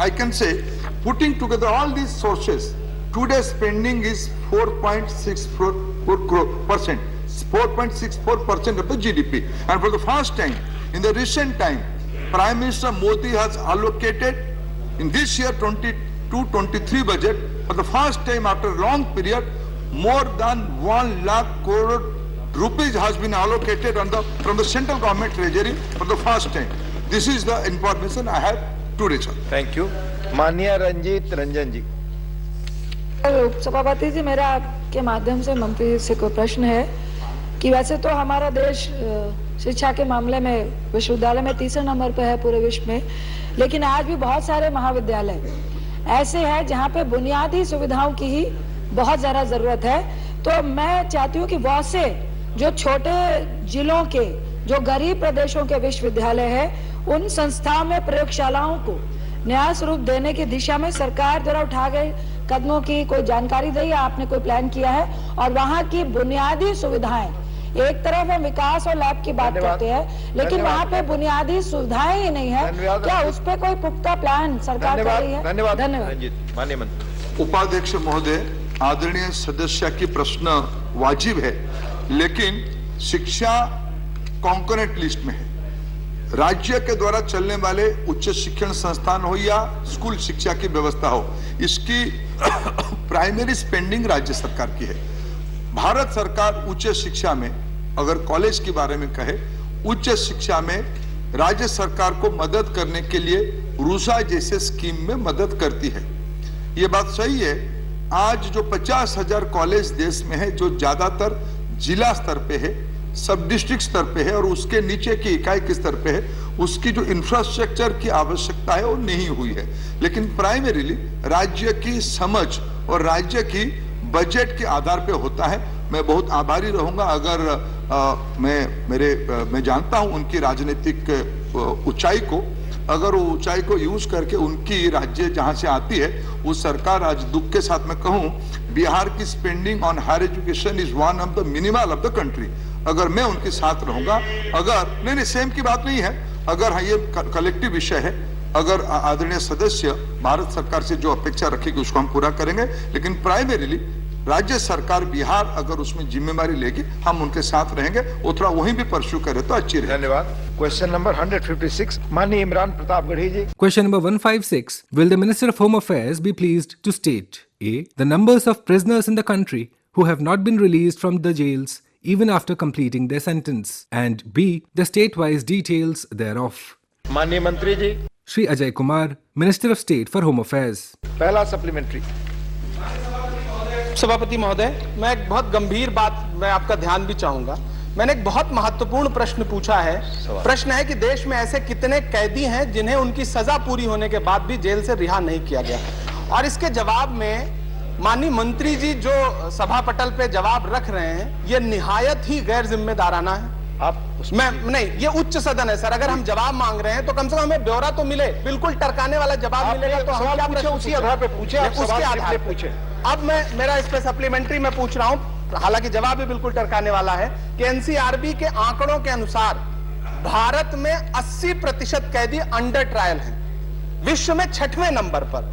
Speaker 19: can say, putting together all these sources, today's spending is 4.64%, 4.64% of the GDP. And for the first time, in the recent time, Prime Minister Modi has allocated in this year 22-23 budget, for the first time after a long period, more than 1 lakh crore rupees has been allocated from the central government treasury for the first time. This is the information I have today, sir.
Speaker 18: Thank you. माननीय रंजीत रंजन जी।
Speaker 9: सभापति जी, मेरा आपके माध्यम से मंत्री जी से कोई प्रश्न है कि वैसे तो हमारा देश शिक्षा के मामले में विश्वविद्यालय में तीसरे नंबर पर है पूरे विश्व में, लेकिन आज भी बहुत सारे महाविद्यालय ऐसे हैं जहाँ पे बुनियादी सुविधाओं की ही बहुत ज्यादा जरूरत है। तो मैं चाहती हूँ कि वैसे जो छोटे जिलों के, जो गरीब प्रदेशों के विश्वविद्यालय है, उन संस्थाओं में प्रयोगशालाओं को नया स्वरूप देने की दिशा में सरकार द्वारा उठाए गए कदमों की कोई जानकारी दी, आपने कोई प्लान किया है? और वहाँ की बुनियादी सुविधाएं, एक तरफ हम विकास और लाभ की बात करते हैं, लेकिन वहाँ पे बुनियादी सुविधाएं ही नहीं है, क्या उस पर कोई पुख्ता प्लान सरकार कर रही है? धन्यवाद।
Speaker 18: माननीय मंत्री।
Speaker 19: उपाध्यक्ष महोदय, आदरणीय सदस्य की प्रश्न वाजिब है, लेकिन शिक्षा कॉन्करेंट लिस्ट में है। राज्य के द्वारा चलने वाले उच्च शिक्षण संस्थान हो या स्कूल शिक्षा की व्यवस्था हो, इसकी प्राइमरी स्पेंडिंग राज्य सरकार की है। भारत सरकार उच्च शिक्षा में, अगर कॉलेज के बारे में कहे, उच्च शिक्षा में राज्य सरकार को मदद करने के लिए रूसा जैसे स्कीम में मदद करती है। ये बात सही है। आज जो 50,000 कॉलेज देश में है, जो ज्यादातर जिला स्तर पे है, सब डिस्ट्रिक्ट स्तर पे है और उसके नीचे की इकाई के स्तर पे है, उसकी जो इंफ्रास्ट्रक्चर की आवश्यकता है वो नहीं हुई है। लेकिन प्राइमरीली राज्य की समझ और राज्य की बजट के आधार पे होता है। मैं बहुत आभारी रहूंगा अगर मैं जानता हूं उनकी राजनीतिक ऊंचाई को, अगर वो ऊंचाई को यूज करके उनकी राज्य जहां से आती है उस सरकार, आज दुख के साथ में कहूं, बिहार की spending on higher education is one of the minimal of the country. अगर मैं उनके साथ रहूंगा, अगर नहीं सेम की बात नहीं है, अगर हाँ ये कलेक्टिव विषय है, अगर आदरणीय सदस्य भारत सरकार से जो अपेक्षा रखेगी उसको हम पूरा करेंगे, लेकिन प्राइमरीली राज्य सरकार बिहार अगर उसमें जिम्मेदारी लेगी, हम उनके साथ रहेंगे। वो थोड़ा वहीं भी परस्यू करे तो अच्छी रहेगी।
Speaker 18: धन्यवाद। क्वेश्चन नंबर 156, माननीय इमरान प्रताप गढ़ी जी।
Speaker 1: Question number 156. Will the Minister of Home Affairs be pleased to state A. The numbers of prisoners in the country who have not been released from the jails even after completing their sentence, and B. The state-wise details thereof.
Speaker 18: माननीय मंत्री जी।
Speaker 1: Shri Ajay Kumar, Minister of State for Home Affairs.
Speaker 18: पहला supplementary.
Speaker 6: सभापति महोदय, मैं एक बहुत गंभीर बात मैं आपका ध्यान भी चाहूंगा। मैंने एक बहुत महत्वपूर्ण प्रश्न पूछा है। प्रश्न है कि देश में ऐसे कितने कैदी हैं जिन्हें उनकी सजा पूरी होने के बाद भी जेल से रिहा नहीं किया गया, और इसके जवाब में माननीय मंत्री जी जो सभा पटल पे जवाब रख रहे हैं, ये निहायत ही गैर जिम्मेदाराना है। मैं नहीं, ये उच्च सदन है सर, अगर हम जवाब मांग रहे हैं तो कम से कम हमें ब्यौरा तो मिले, बिल्कुल टरकाने वाला जवाब मिलेगा तो हम क्या प्रश्न
Speaker 18: उसी आधार पे पूछे,
Speaker 6: उसके आधार पे पूछे। अब मेरा इस पे सप्लीमेंट्री में पूछ रहा हूं, हालांकि जवाब भी बिल्कुल टरकाने वाला है, कि एनसीआरबी के आंकड़ों के अनुसार भारत में 80% कैदी अंडर ट्रायल हैं, विश्व में 6वें नंबर पर,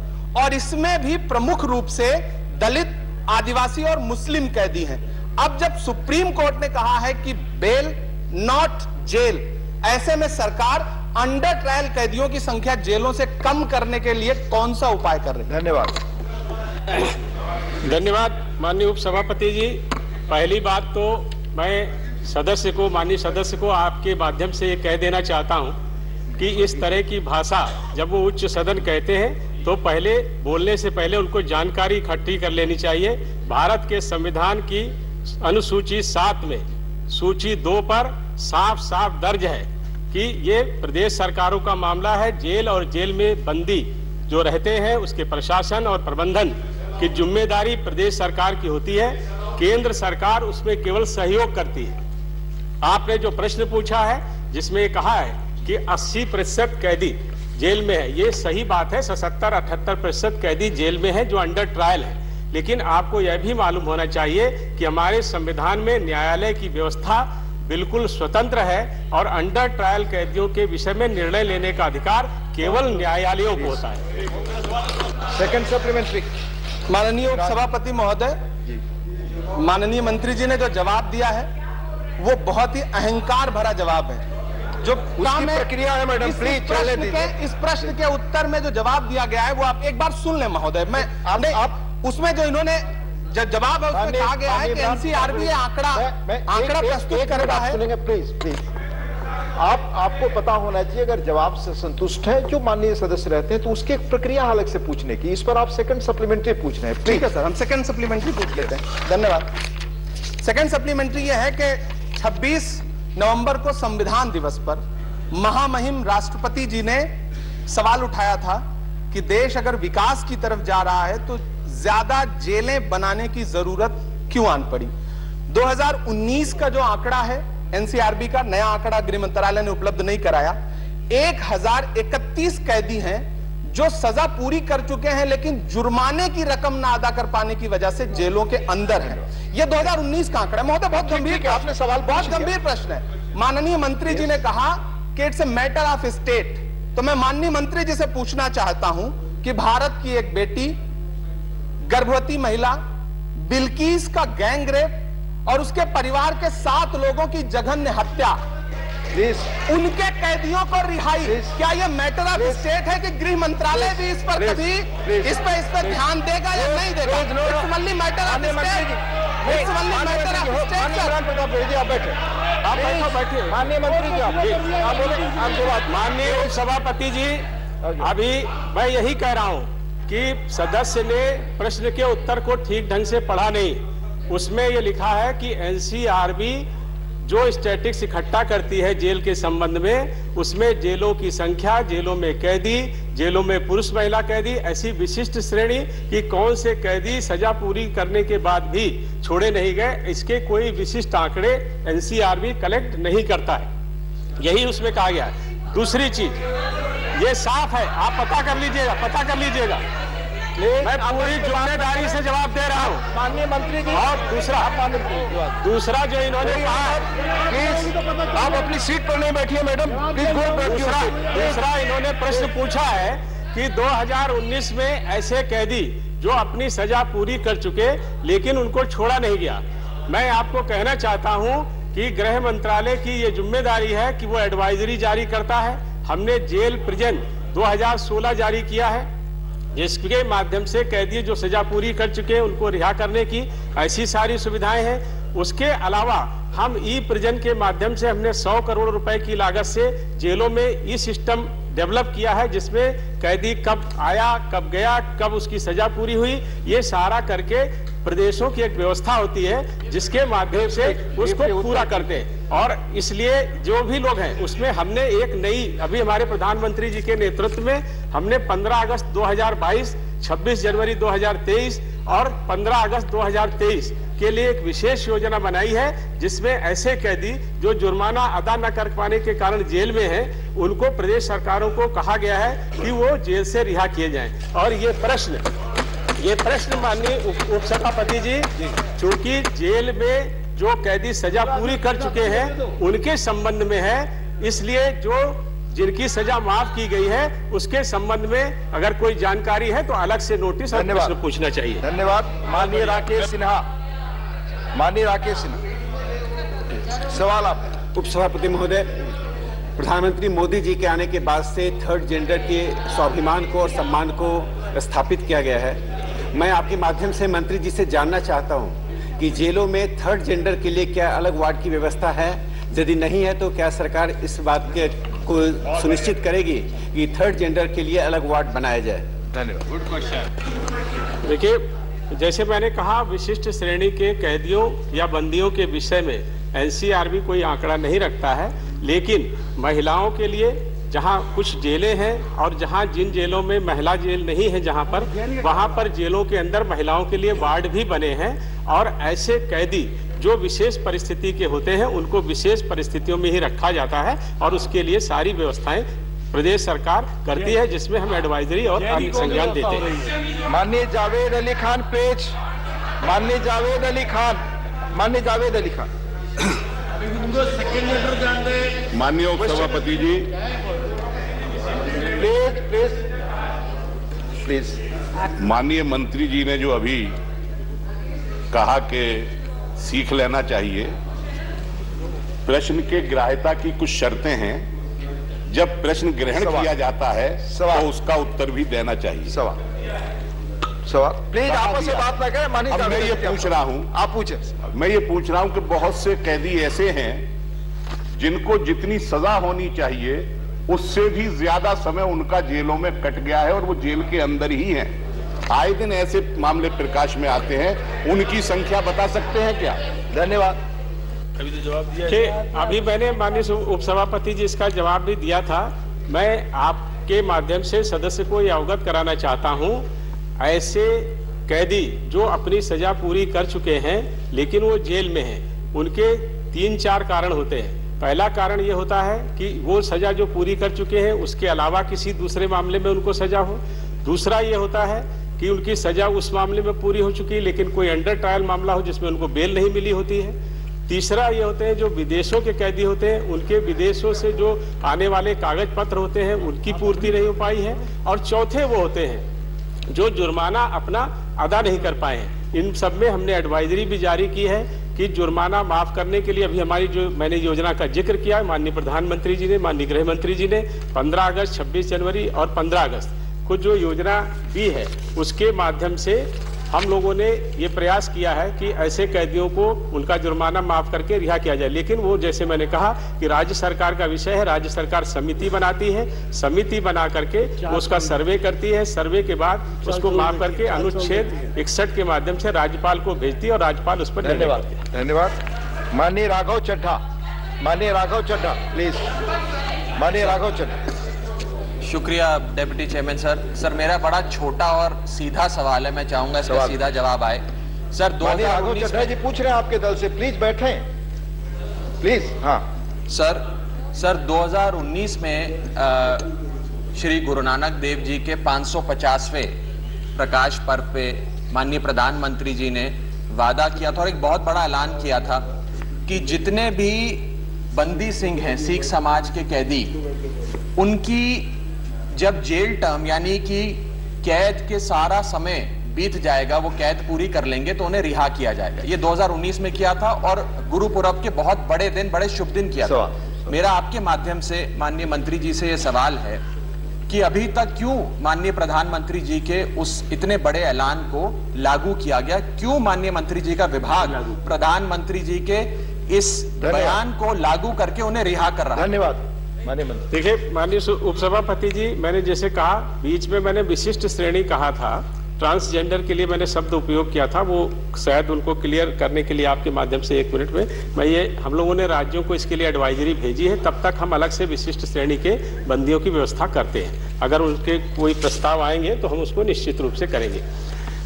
Speaker 6: और इसमें भी प्रमुख रूप से दलित, आदिवासी और मुस्लिम कैदी हैं। अब जब सुप्रीम कोर्ट ने कहा है कि बेल नॉट जेल, ऐसे में सरकार अंडर ट्रायल कैदियों की संख्या जेलों से कम करने के लिए कौन सा उपाय कर रही है?
Speaker 18: धन्यवाद।
Speaker 6: धन्यवाद।
Speaker 8: माननीय उपसभापति जी, पहली बात तो मैं माननीय सदस्य को आपके माध्यम से ये कह देना चाहता हूँ कि इस तरह की भाषा जब वो उच्च सदन कहते हैं तो पहले बोलने से पहले उनको जानकारी इकट्ठी कर लेनी चाहिए। भारत के संविधान की अनुसूची 7 में सूची 2 पर साफ साफ दर्ज है कि ये प्रदेश सरकारों का मामला है। जेल और जेल में बंदी जो रहते हैं उसके प्रशासन और प्रबंधन की जिम्मेदारी प्रदेश सरकार की होती है, केंद्र सरकार उसमें केवल सहयोग करती है। आपने जो प्रश्न पूछा है जिसमें कहा है कि 80% कैदी जेल में है, ये सही बात है। 77-78% कैदी जेल में है जो अंडर ट्रायल है, लेकिन आपको यह भी मालूम होना चाहिए कि हमारे संविधान में न्यायालय की व्यवस्था बिल्कुल स्वतंत्र है और अंडर ट्रायल कैदियों के विषय में निर्णय लेने का अधिकार केवल न्यायालयों को होता है।
Speaker 6: Second supplementary.
Speaker 22: माननीय उपसभापति महोदय, माननीय मंत्री जी ने जो जवाब दिया है वो बहुत ही अहंकार भरा जवाब है। जो काम है
Speaker 6: प्रक्रिया है मैडम, प्लीज चले दीजिए।
Speaker 22: इस प्रश्न के उत्तर में जो जवाब दिया गया है वो आप एक बार सुन लें महोदय। मैं आप उसमें जो इन्होंने जवाब है उसमें कहा गया है कि एनसीआरबी आंकड़ा प्रस्तुत कर रहा है।
Speaker 18: सुनेंगे प्लीज प्लीज। आपको पता होना चाहिए, अगर जवाब से संतुष्ट है जो माननीय सदस्य रहते हैं तो उसकी एक प्रक्रिया अलग से पूछने की, इस पर आप सेकंड सप्लीमेंट्री पूछ रहे हैं।
Speaker 22: ठीक है सर, हम सेकंड सप्लीमेंट्री पूछ लेते हैं। धन्यवाद। सेकंड सप्लीमेंट्री यह है कि 26 नवंबर को संविधान दिवस पर महामहिम राष्ट्रपति जी ने सवाल उठाया था कि देश अगर विकास की तरफ जा रहा है तो ज्यादा जेलें बनाने की जरूरत क्यों आन पड़ी। 2019 का जो आंकड़ा है एनसीआरबी का, नया आंकड़ा गृह मंत्रालय ने उपलब्ध नहीं कराया, 1031 कैदी हैं जो सजा पूरी कर चुके हैं लेकिन जुर्माने की रकम ना अदा कर पाने की वजह से जेलों के अंदर हैं। यह 2019 का आंकड़ा है महोदय। बहुत गंभीर आपने सवाल, बहुत गंभीर प्रश्न है। माननीय मंत्री जी ने कहा कि it's a matter of state, तो मैं माननीय मंत्री जी से पूछना चाहता हूं कि भारत की एक बेटी, गर्भवती महिला बिल्किस का गैंग रेप और उसके परिवार के 7 लोगों की जघन्य हत्या, उनके कैदियों को रिहाई, क्या यह मैटर ऑफ स्टेट है कि गृह मंत्रालय भी इस पर कभी इस पर ध्यान देगा या नहीं देगा? It's only matter of state. It's only matter of state.
Speaker 8: आप बैठिए। माननीय मंत्री जी, आप बोले। माननीय सभापति जी, अभी मैं यही कह रहा हूं कि सदस्य ने प्रश्न के उत्तर को ठीक ढंग से पढ़ा नहीं। उसमें यह लिखा है कि एनसीआरबी जो स्टैटिस्टिक्स इकट्ठा करती है जेल के संबंध में, उसमें जेलों की संख्या, जेलों में कैदी, जेलों में पुरुष महिला कैदी, ऐसी विशिष्ट श्रेणी कि कौन से कैदी सजा पूरी करने के बाद भी छोड़े नहीं गए, इसके कोई विशिष्ट आंकड़े एनसीआरबी कलेक्ट नहीं करता है। यही उसमें कहा गया है। दूसरी चीज ये साफ है, आप पता कर लीजिएगा। मैं पूरी जिम्मेदारी से जवाब दे रहा हूँ
Speaker 6: माननीय मंत्री जी।
Speaker 8: और दूसरा जो इन्होंने कहा,
Speaker 6: प्लीज आप अपनी सीट पर नहीं बैठिए madam, please go back to your seat.
Speaker 8: दूसरा इन्होंने प्रश्न पूछा है कि 2019 में ऐसे कैदी जो अपनी सजा पूरी कर चुके लेकिन उनको छोड़ा नहीं गया। मैं आपको कहना चाहता हूं कि गृह मंत्रालय की ये जिम्मेदारी है कि वो एडवाइजरी जारी करता है। हमने जेल प्रिजन 2016 जारी किया है, जिसके माध्यम से कैदी जो सजा पूरी कर चुके हैं उनको रिहा करने की ऐसी सारी सुविधाएं हैं। उसके अलावा हम ई प्रिजन के माध्यम से हमने 100 करोड़ रुपए की लागत से जेलों में ई सिस्टम डेवलप किया है, जिसमें कैदी कब आया, कब गया, कब उसकी सजा पूरी हुई, ये सारा करके प्रदेशों की एक व्यवस्था होती है जिसके माध्यम से उसको पूरा करते हैं। और इसलिए जो भी लोग हैं उसमें हमने एक नई, अभी हमारे प्रधानमंत्री जी के नेतृत्व में हमने 15 अगस्त 2022, 26 जनवरी 2023 और 15 अगस्त 2023 के लिए एक विशेष योजना बनाई है, जिसमें ऐसे कैदी जो जुर्माना अदा न कर पाने के कारण जेल में हैं, उनको प्रदेश सरकारों को कहा गया है कि वो जेल से रिहा किए जाएं। और ये प्रश्न माननीय उपसभापति जी, चूंकि जेल में जो कैदी सजा पूरी कर चुके हैं उनके संबंध में है, इसलिए जो जिनकी सजा माफ की गई है उसके संबंध में अगर कोई जानकारी है तो अलग से नोटिस और प्रश्न पूछना चाहिए।
Speaker 6: धन्यवाद। माननीय राकेश सिन्हा, सवाल आप।
Speaker 23: उपसभापति महोदय, प्रधानमंत्री मोदी जी के आने के बाद से थर्ड जेंडर के स्वाभिमान को और सम्मान को स्थापित किया गया है। मैं आपके माध्यम से मंत्री जी से जानना चाहता हूं कि जेलों में थर्ड जेंडर के लिए क्या अलग वार्ड की व्यवस्था है? यदि नहीं है तो क्या सरकार इस बात को सुनिश्चित करेगी कि थर्ड जेंडर के लिए अलग वार्ड बनाया जाए?
Speaker 15: धन्यवाद। Good question.
Speaker 8: देखिए, जैसे मैंने कहा, विशिष्ट श्रेणी के कैदियों या बंदियों के विषय में एनसीआरबी कोई आंकड़ा नहीं रखता है, लेकिन महिलाओं के लिए जहां कुछ जेलें हैं और जहां जिन जेलों में महिला जेल नहीं है वहां पर जेलों के अंदर महिलाओं के लिए वार्ड भी बने हैं, और ऐसे कैदी जो विशेष परिस्थिति के होते हैं उनको विशेष परिस्थितियों में ही रखा जाता है, और उसके लिए सारी व्यवस्थाएं प्रदेश सरकार करती है, जिसमें हम एडवाइजरी और संज्ञान देते हैं।
Speaker 18: माननीय जावेद अली खान पेश, माननीय जावेद अली खान, माननीय जावेद अली खान।
Speaker 7: माननीय उपसभापति जी,
Speaker 18: प्लीज
Speaker 7: माननीय मंत्री जी ने जो अभी कहा कि सीख लेना चाहिए, प्रश्न के ग्राह्यता की कुछ शर्तें हैं। जब प्रश्न ग्रहण किया जाता है तो उसका उत्तर भी देना चाहिए।
Speaker 18: सवाल प्लीज आपस में बात ना करें। माननीय
Speaker 7: अब मैं ये पूछ रहा हूं,
Speaker 18: आप पूछे।
Speaker 7: मैं ये पूछ रहा हूं कि बहुत से कैदी ऐसे हैं जिनको जितनी सजा होनी चाहिए उससे भी ज्यादा समय उनका जेलों में कट गया है और वो जेल के अंदर ही हैं। आए दिन ऐसे मामले प्रकाश में आते हैं, उनकी संख्या बता सकते हैं क्या?
Speaker 18: धन्यवाद।
Speaker 8: अभी तो जवाब दिया। अभी मैंने माननीय उपसभापति जी इसका जवाब भी दिया था। मैं आपके माध्यम से सदस्य को यह अवगत कराना चाहता हूं, ऐसे कैदी जो अपनी सजा पूरी कर चुके हैं लेकिन वो जेल में हैं, उनके 3-4 कारण होते हैं। पहला कारण ये होता है कि वो सजा जो पूरी कर चुके हैं उसके अलावा किसी दूसरे मामले में उनको सजा हो। दूसरा ये होता है कि उनकी सजा उस मामले में पूरी हो चुकी है लेकिन कोई अंडर ट्रायल मामला हो जिसमें उनको बेल नहीं मिली होती है। तीसरा ये होते हैं जो विदेशों के कैदी होते हैं, उनके विदेशों से जो आने वाले कागज पत्र होते हैं उनकी पूर्ति नहीं हो पाई है। और चौथे वो होते हैं जो जुर्माना अपना अदा नहीं कर पाए हैं। इन सब में हमने एडवाइजरी भी जारी की है कि जुर्माना माफ करने के लिए अभी हमारी जो मैंने योजना का जिक्र किया, माननीय प्रधानमंत्री जी ने, माननीय गृह मंत्री जी ने 15 अगस्त, 26 जनवरी और 15 अगस्त को जो योजना दी है उसके माध्यम से हम लोगों ने ये प्रयास किया है कि ऐसे कैदियों को उनका जुर्माना माफ करके रिहा किया जाए। लेकिन वो जैसे मैंने कहा कि राज्य सरकार का विषय है, राज्य सरकार समिति बनाती है, समिति बना करके उसका सर्वे करती है, सर्वे के बाद उसको माफ करके अनुच्छेद 61 के माध्यम से राज्यपाल को भेजती है और राज्यपाल उस पर
Speaker 18: धन्यवाद। धन्यवाद। माननीय राघव चड्ढा, माननीय राघव चड्ढा प्लीज, माननीय राघव चड्ढा।
Speaker 2: शुक्रिया डेप्यूटी चेयरमैन सर। सर मेरा बड़ा छोटा और सीधा सवाल है, मैं चाहूंगा इसका सीधा जवाब आए। सर 2019
Speaker 18: जी पूछ रहे हैं आपके दल से, प्लीज बैठें प्लीज। हाँ
Speaker 2: सर 2019 में श्री गुरु नानक देव जी के 550वें प्रकाश पर्व पे माननीय प्रधानमंत्री जी ने वादा किया था और एक बहुत बड़ा ऐलान किया था कि जितने भी बंदी सिंह हैं सिख समाज के कैदी, उनकी जब जेल टर्म यानी कि कैद के सारा समय बीत जाएगा, वो कैद पूरी कर लेंगे तो उन्हें रिहा किया जाएगा। ये 2019 में किया था और गुरुपुरब के बहुत बड़े दिन, बड़े शुभ दिन किया था। मेरा आपके माध्यम से माननीय मंत्री जी से ये सवाल है कि अभी तक क्यों माननीय प्रधानमंत्री जी के उस इतने बड़े ऐलान को लागू किया गया? क्यों माननीय मंत्री जी का विभाग प्रधानमंत्री जी के इस बयान को लागू करके उन्हें रिहा कर रहा है?
Speaker 18: धन्यवाद।
Speaker 8: देखिए माननीय उपसभापति जी, मैंने जैसे कहा, बीच में मैंने विशिष्ट श्रेणी कहा था, ट्रांसजेंडर के लिए मैंने शब्द उपयोग किया था, वो शायद उनको क्लियर करने के लिए आपके माध्यम से 1 मिनट में मैं ये, हम लोगों ने राज्यों को इसके लिए एडवाइजरी भेजी है। तब तक हम अलग से विशिष्ट श्रेणी के बंदियों की व्यवस्था करते हैं। अगर उनके कोई प्रस्ताव आएंगे तो हम उसको निश्चित रूप से करेंगे।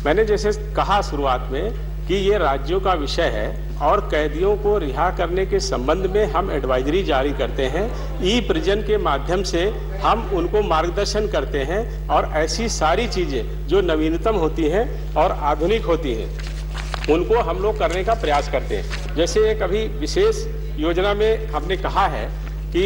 Speaker 8: मैंने जैसे कहा शुरुआत में कि ये राज्यों का विषय है और कैदियों को रिहा करने के संबंध में हम एडवाइजरी जारी करते हैं। ई प्रिजन के माध्यम से हम उनको मार्गदर्शन करते हैं और ऐसी सारी चीजें जो नवीनतम होती हैं और आधुनिक होती हैं उनको हम लोग करने का प्रयास करते हैं। जैसे एक अभी विशेष योजना में हमने कहा है कि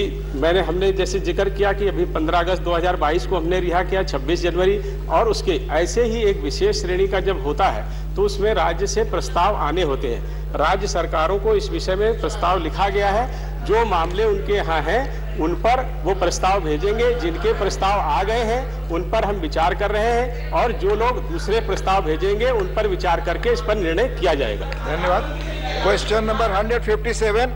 Speaker 8: हमने जैसे जिक्र किया कि अभी 15 अगस्त 2022 को हमने रिहा किया, 26 जनवरी, और उसके ऐसे ही एक विशेष श्रेणी का जब होता है तो उसमें राज्य से प्रस्ताव आने होते हैं। राज्य सरकारों को इस विषय में प्रस्ताव लिखा गया है। जो मामले उनके यहाँ हैं उन पर वो प्रस्ताव भेजेंगे। जिनके प्रस्ताव आ गए हैं उन पर हम विचार कर रहे हैं और जो लोग दूसरे प्रस्ताव भेजेंगे उन पर विचार करके इस पर निर्णय किया जाएगा।
Speaker 18: धन्यवाद। क्वेश्चन नंबर 157,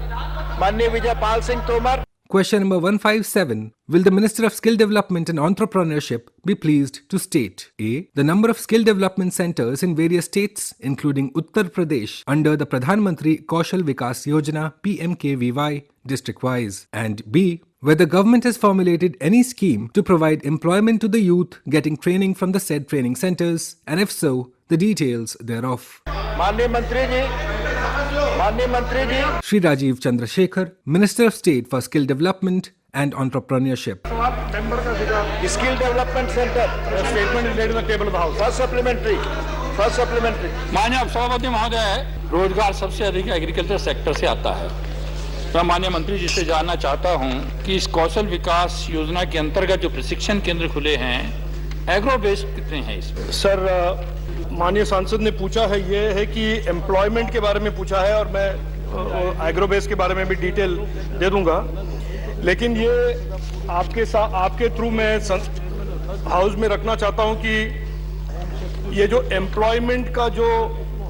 Speaker 18: माननीय Vijay Pal Singh Tomar.
Speaker 1: Question number 157. Will the Minister of Skill Development and Entrepreneurship be pleased to state A. The number of skill development centers in various states, including Uttar Pradesh, under the Pradhan Mantri Kaushal Vikas Yojana PMKVY district-wise, and B. Whether government has formulated any scheme to provide employment to the youth getting training from the said training centers, and if so, the details thereof.
Speaker 18: माननीय मंत्री जी,
Speaker 1: Shri Rajiv Chandrasekhar, Minister of State for Skill Development and Entrepreneurship.
Speaker 18: Skill development centre
Speaker 5: statement is laid in the table of house.
Speaker 18: First supplementary.
Speaker 5: माननीय सभापति महोदय, रोजगार सबसे अधिक agriculture sector से आता है। मैं माननीय मंत्री जी से जानना चाहता हूं कि इस कौशल विकास योजना के अंतर्गत जो प्रशिक्षण केंद्र खुले हैं, एग्रो बेस्ड कितने हैं इसमें?
Speaker 3: सर, माननीय सांसद ने पूछा है, ये है कि एम्प्लॉयमेंट के बारे में पूछा है और मैं एग्रो बेस के बारे में भी डिटेल दे दूंगा। लेकिन ये आपके थ्रू मैं हाउस में रखना चाहता हूं कि ये जो एम्प्लॉयमेंट का जो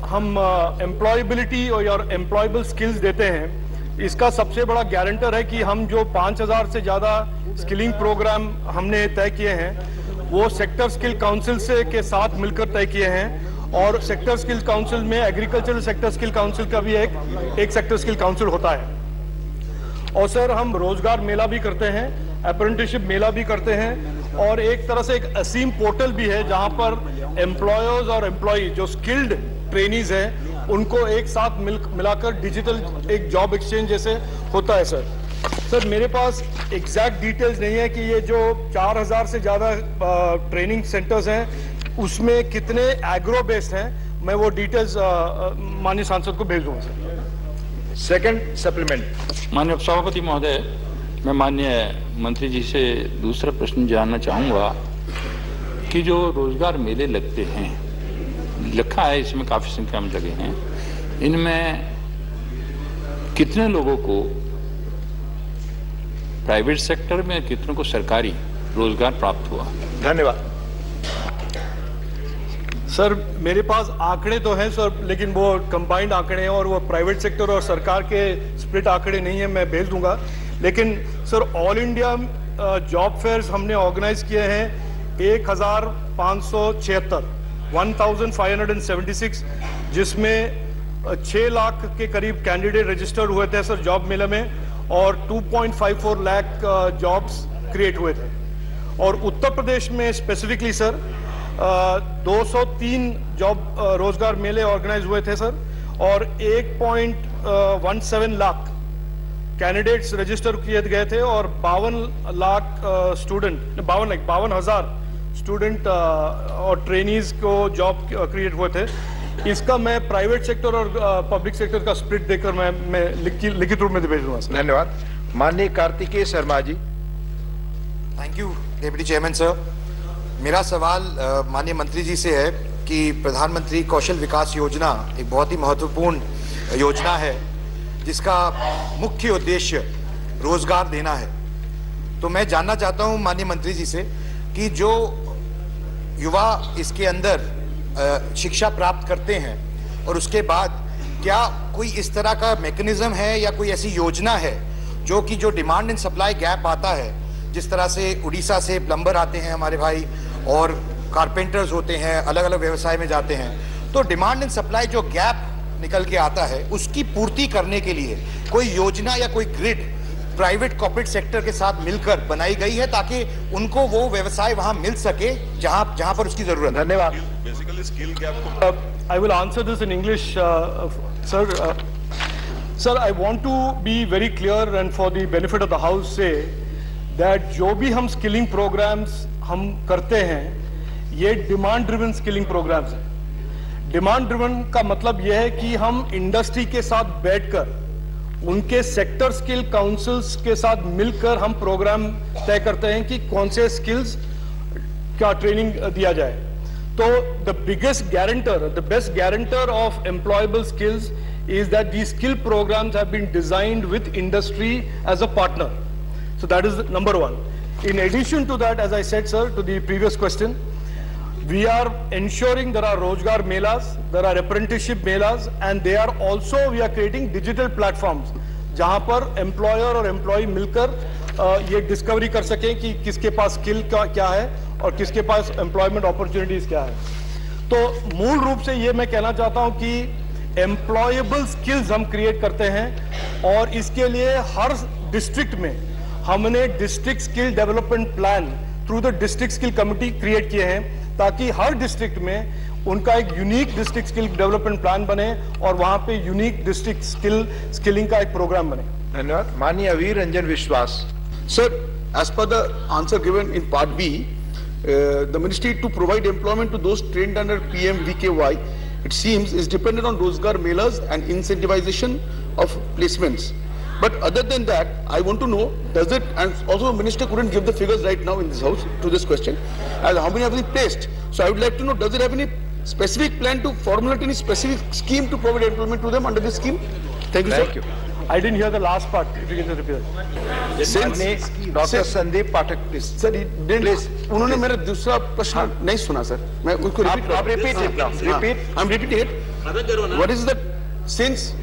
Speaker 3: हम एम्प्लॉयबिलिटी और एम्प्लॉयबल स्किल्स देते हैं, इसका सबसे बड़ा गारंटर है कि हम जो 5000 से ज़्यादा स्किलिंग प्रोग्राम हमने तय किए हैं वो सेक्टर स्किल काउंसिल से के साथ मिलकर तय किए हैं। और सेक्टर स्किल काउंसिल में एग्रीकल्चरल सेक्टर स्किल काउंसिल का भी एक सेक्टर स्किल काउंसिल होता है। और सर, हम रोजगार मेला भी करते हैं, अप्रेंटिसशिप मेला भी करते हैं और एक तरह से एक असीम पोर्टल भी है जहां पर एम्प्लॉयर्स और एम्प्लॉई जो स्किल्ड ट्रेनीज हैं उनको एक साथ मिलाकर डिजिटल एक जॉब एक्सचेंज जैसे होता है। सर, मेरे पास एग्जैक्ट डिटेल्स नहीं है कि ये जो 4000 से ज़्यादा ट्रेनिंग सेंटर्स हैं उसमें कितने एग्रो बेस्ड हैं। मैं वो डिटेल्स माननीय सांसद को भेज दूंगा सर।
Speaker 18: Second supplement.
Speaker 5: माननीय सभापति महोदय, मैं माननीय मंत्री जी से दूसरा प्रश्न जानना चाहूँगा कि जो रोजगार मेले लगते हैं, लिखा है इसमें काफ़ी संख्या में लगे हैं, इनमें कितने लोगों को प्राइवेट सेक्टर में, कितनों को सरकारी रोजगार प्राप्त हुआ?
Speaker 18: धन्यवाद।
Speaker 3: सर, मेरे पास आंकड़े तो हैं सर, लेकिन वो कंबाइंड आंकड़े हैं और वो प्राइवेट सेक्टर और सरकार के स्प्लिट आंकड़े नहीं है, मैं भेज दूंगा। लेकिन sir, all India job fairs हमने ऑर्गेनाइज किए हैं 1576, जिसमें 6 लाख के करीब कैंडिडेट रजिस्टर हुए थे सर जॉब मेले में और 2.54 लाख जॉब्स क्रिएट हुए थे। और उत्तर प्रदेश में स्पेसिफिकली सर 203 जॉब रोजगार मेले ऑर्गेनाइज हुए थे सर और 1.17 लाख कैंडिडेट्स रजिस्टर किए गए थे और 52,000 स्टूडेंट और ट्रेनीज को जॉब क्रिएट हुए थे। इसका मैं प्राइवेट सेक्टर और पब्लिक सेक्टर का स्प्लिट देकर मैं लिखित रूप में भेज दूंगा सर।
Speaker 18: धन्यवाद। माननीय Kartikeya Sharma ji.
Speaker 11: Thank you deputy chairman sir. मेरा सवाल माननीय मंत्री जी से है कि प्रधानमंत्री कौशल विकास योजना एक बहुत ही महत्वपूर्ण योजना है जिसका मुख्य उद्देश्य रोजगार देना है। तो मैं जानना चाहता हूं माननीय मंत्री जी से कि जो युवा इसके अंदर शिक्षा प्राप्त करते हैं और उसके बाद क्या कोई इस तरह का मैकेनिज्म है या कोई ऐसी योजना है जो कि जो डिमांड एंड सप्लाई गैप आता है, जिस तरह से उड़ीसा से प्लम्बर आते हैं हमारे भाई और कारपेंटर्स होते हैं, अलग अलग व्यवसाय में जाते हैं, तो डिमांड एंड सप्लाई जो गैप निकल के आता है उसकी पूर्ति करने के लिए कोई योजना या कोई ग्रिड प्राइवेट कॉर्पोरेट सेक्टर के साथ मिलकर बनाई गई है ताकि उनको वो व्यवसाय वहां मिल सके जहां पर उसकी जरूरत है।
Speaker 18: धन्यवाद।
Speaker 3: Basically skill gap I will answer this in English sir. I want to be very clear and for the benefit of the house say that जो भी हम स्किलिंग प्रोग्राम्स हम करते हैं ये डिमांड ड्रिवन स्किलिंग प्रोग्राम्स हैं। Demand driven का मतलब यह है कि हम इंडस्ट्री के साथ बैठकर उनके सेक्टर स्किल काउंसिल्स के साथ मिलकर हम प्रोग्राम तय करते हैं कि कौन से स्किल्स क्या ट्रेनिंग दिया जाए। So the biggest guarantor, the best guarantor of employable skills is that these skill programs have been designed with industry as a partner. So that is number one. In addition to that, as I said, sir, to the previous question, we are ensuring there are Rozgar Melas, there are apprenticeship Melas, and they are also, we are creating digital platforms, जहाँ पर employer और employee मिलकर ये discovery कर सकें कि किसके पास skill क्या है और किसके पास employment opportunities क्या है. तो मूल रूप से ये मैं कहना चाहता हूँ कि employable skills हम create करते हैं और इसके लिए हर district में हमने district skill development plan through the district skill committee create किए हैं ताकि हर डिस्ट्रिक्ट में उनका एक unique district skill development plan बने और वहां पे यूनिक डिस्ट्रिक्ट स्किलिंग का एक प्रोग्राम बने.
Speaker 18: धन्यवाद. माननीय वीर रंजन विश्वास.
Speaker 10: Sir, as per the answer given in part B, the ministry to provide employment to those trained under PMVKY, it seems, is dependent on Rozgar Melas and incentivization of placements. But other than that, I want to know, does it, and also the minister couldn't give the figures right now in this house to this question, as how many have been placed. So I would like to know, does it have any specific plan to formulate any specific scheme to provide employment to them under this scheme? Thank you, sir.
Speaker 3: Thank you. I didn't hear the last part. If you can just repeat that.
Speaker 10: Since
Speaker 18: doctor Sandeep Pathak please.
Speaker 10: Sir, उन्होंने मेरा दूसरा प्रश्न नहीं सुना sir. मैं उसको
Speaker 18: repeat it now. Repeat.
Speaker 10: I'm repeating it. What is that? Since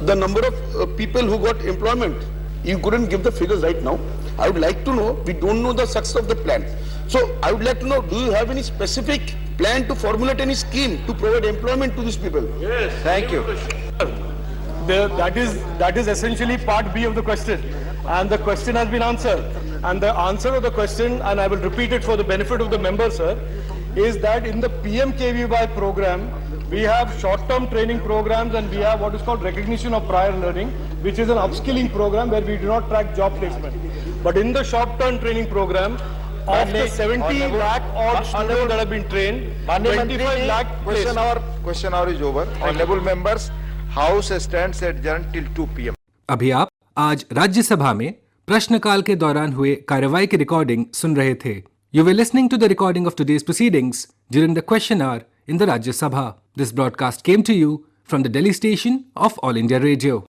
Speaker 10: the number of people who got employment, you couldn't give the figures right now. I would like to know. We don't know the success of the plan. So I would like to know, do you have any specific plan to formulate any scheme to provide employment to these people?
Speaker 18: Yes. Thank you.
Speaker 3: That is essentially part B of the question, and the question has been answered. And the answer of the question, and I will repeat it for the benefit of the members, sir, is that in the PMKVY program, we have short-term training programs and we have what is called recognition of prior learning, which is an upskilling program where we do not track job placement. But in the short-term training program, of the 70 lakh odd students that have been trained, 25 lakh placed.
Speaker 18: Question hour is over. Honorable members, House stands adjourned till 2 p.m.
Speaker 1: अभी आप आज राज्यसभा में प्रश्नकाल के दौरान हुए कार्यवाही की रिकॉर्डिंग सुन रहे थे. You were listening to the recording of today's proceedings during the question hour in the Rajya Sabha. This broadcast came to you from the Delhi station of All India Radio.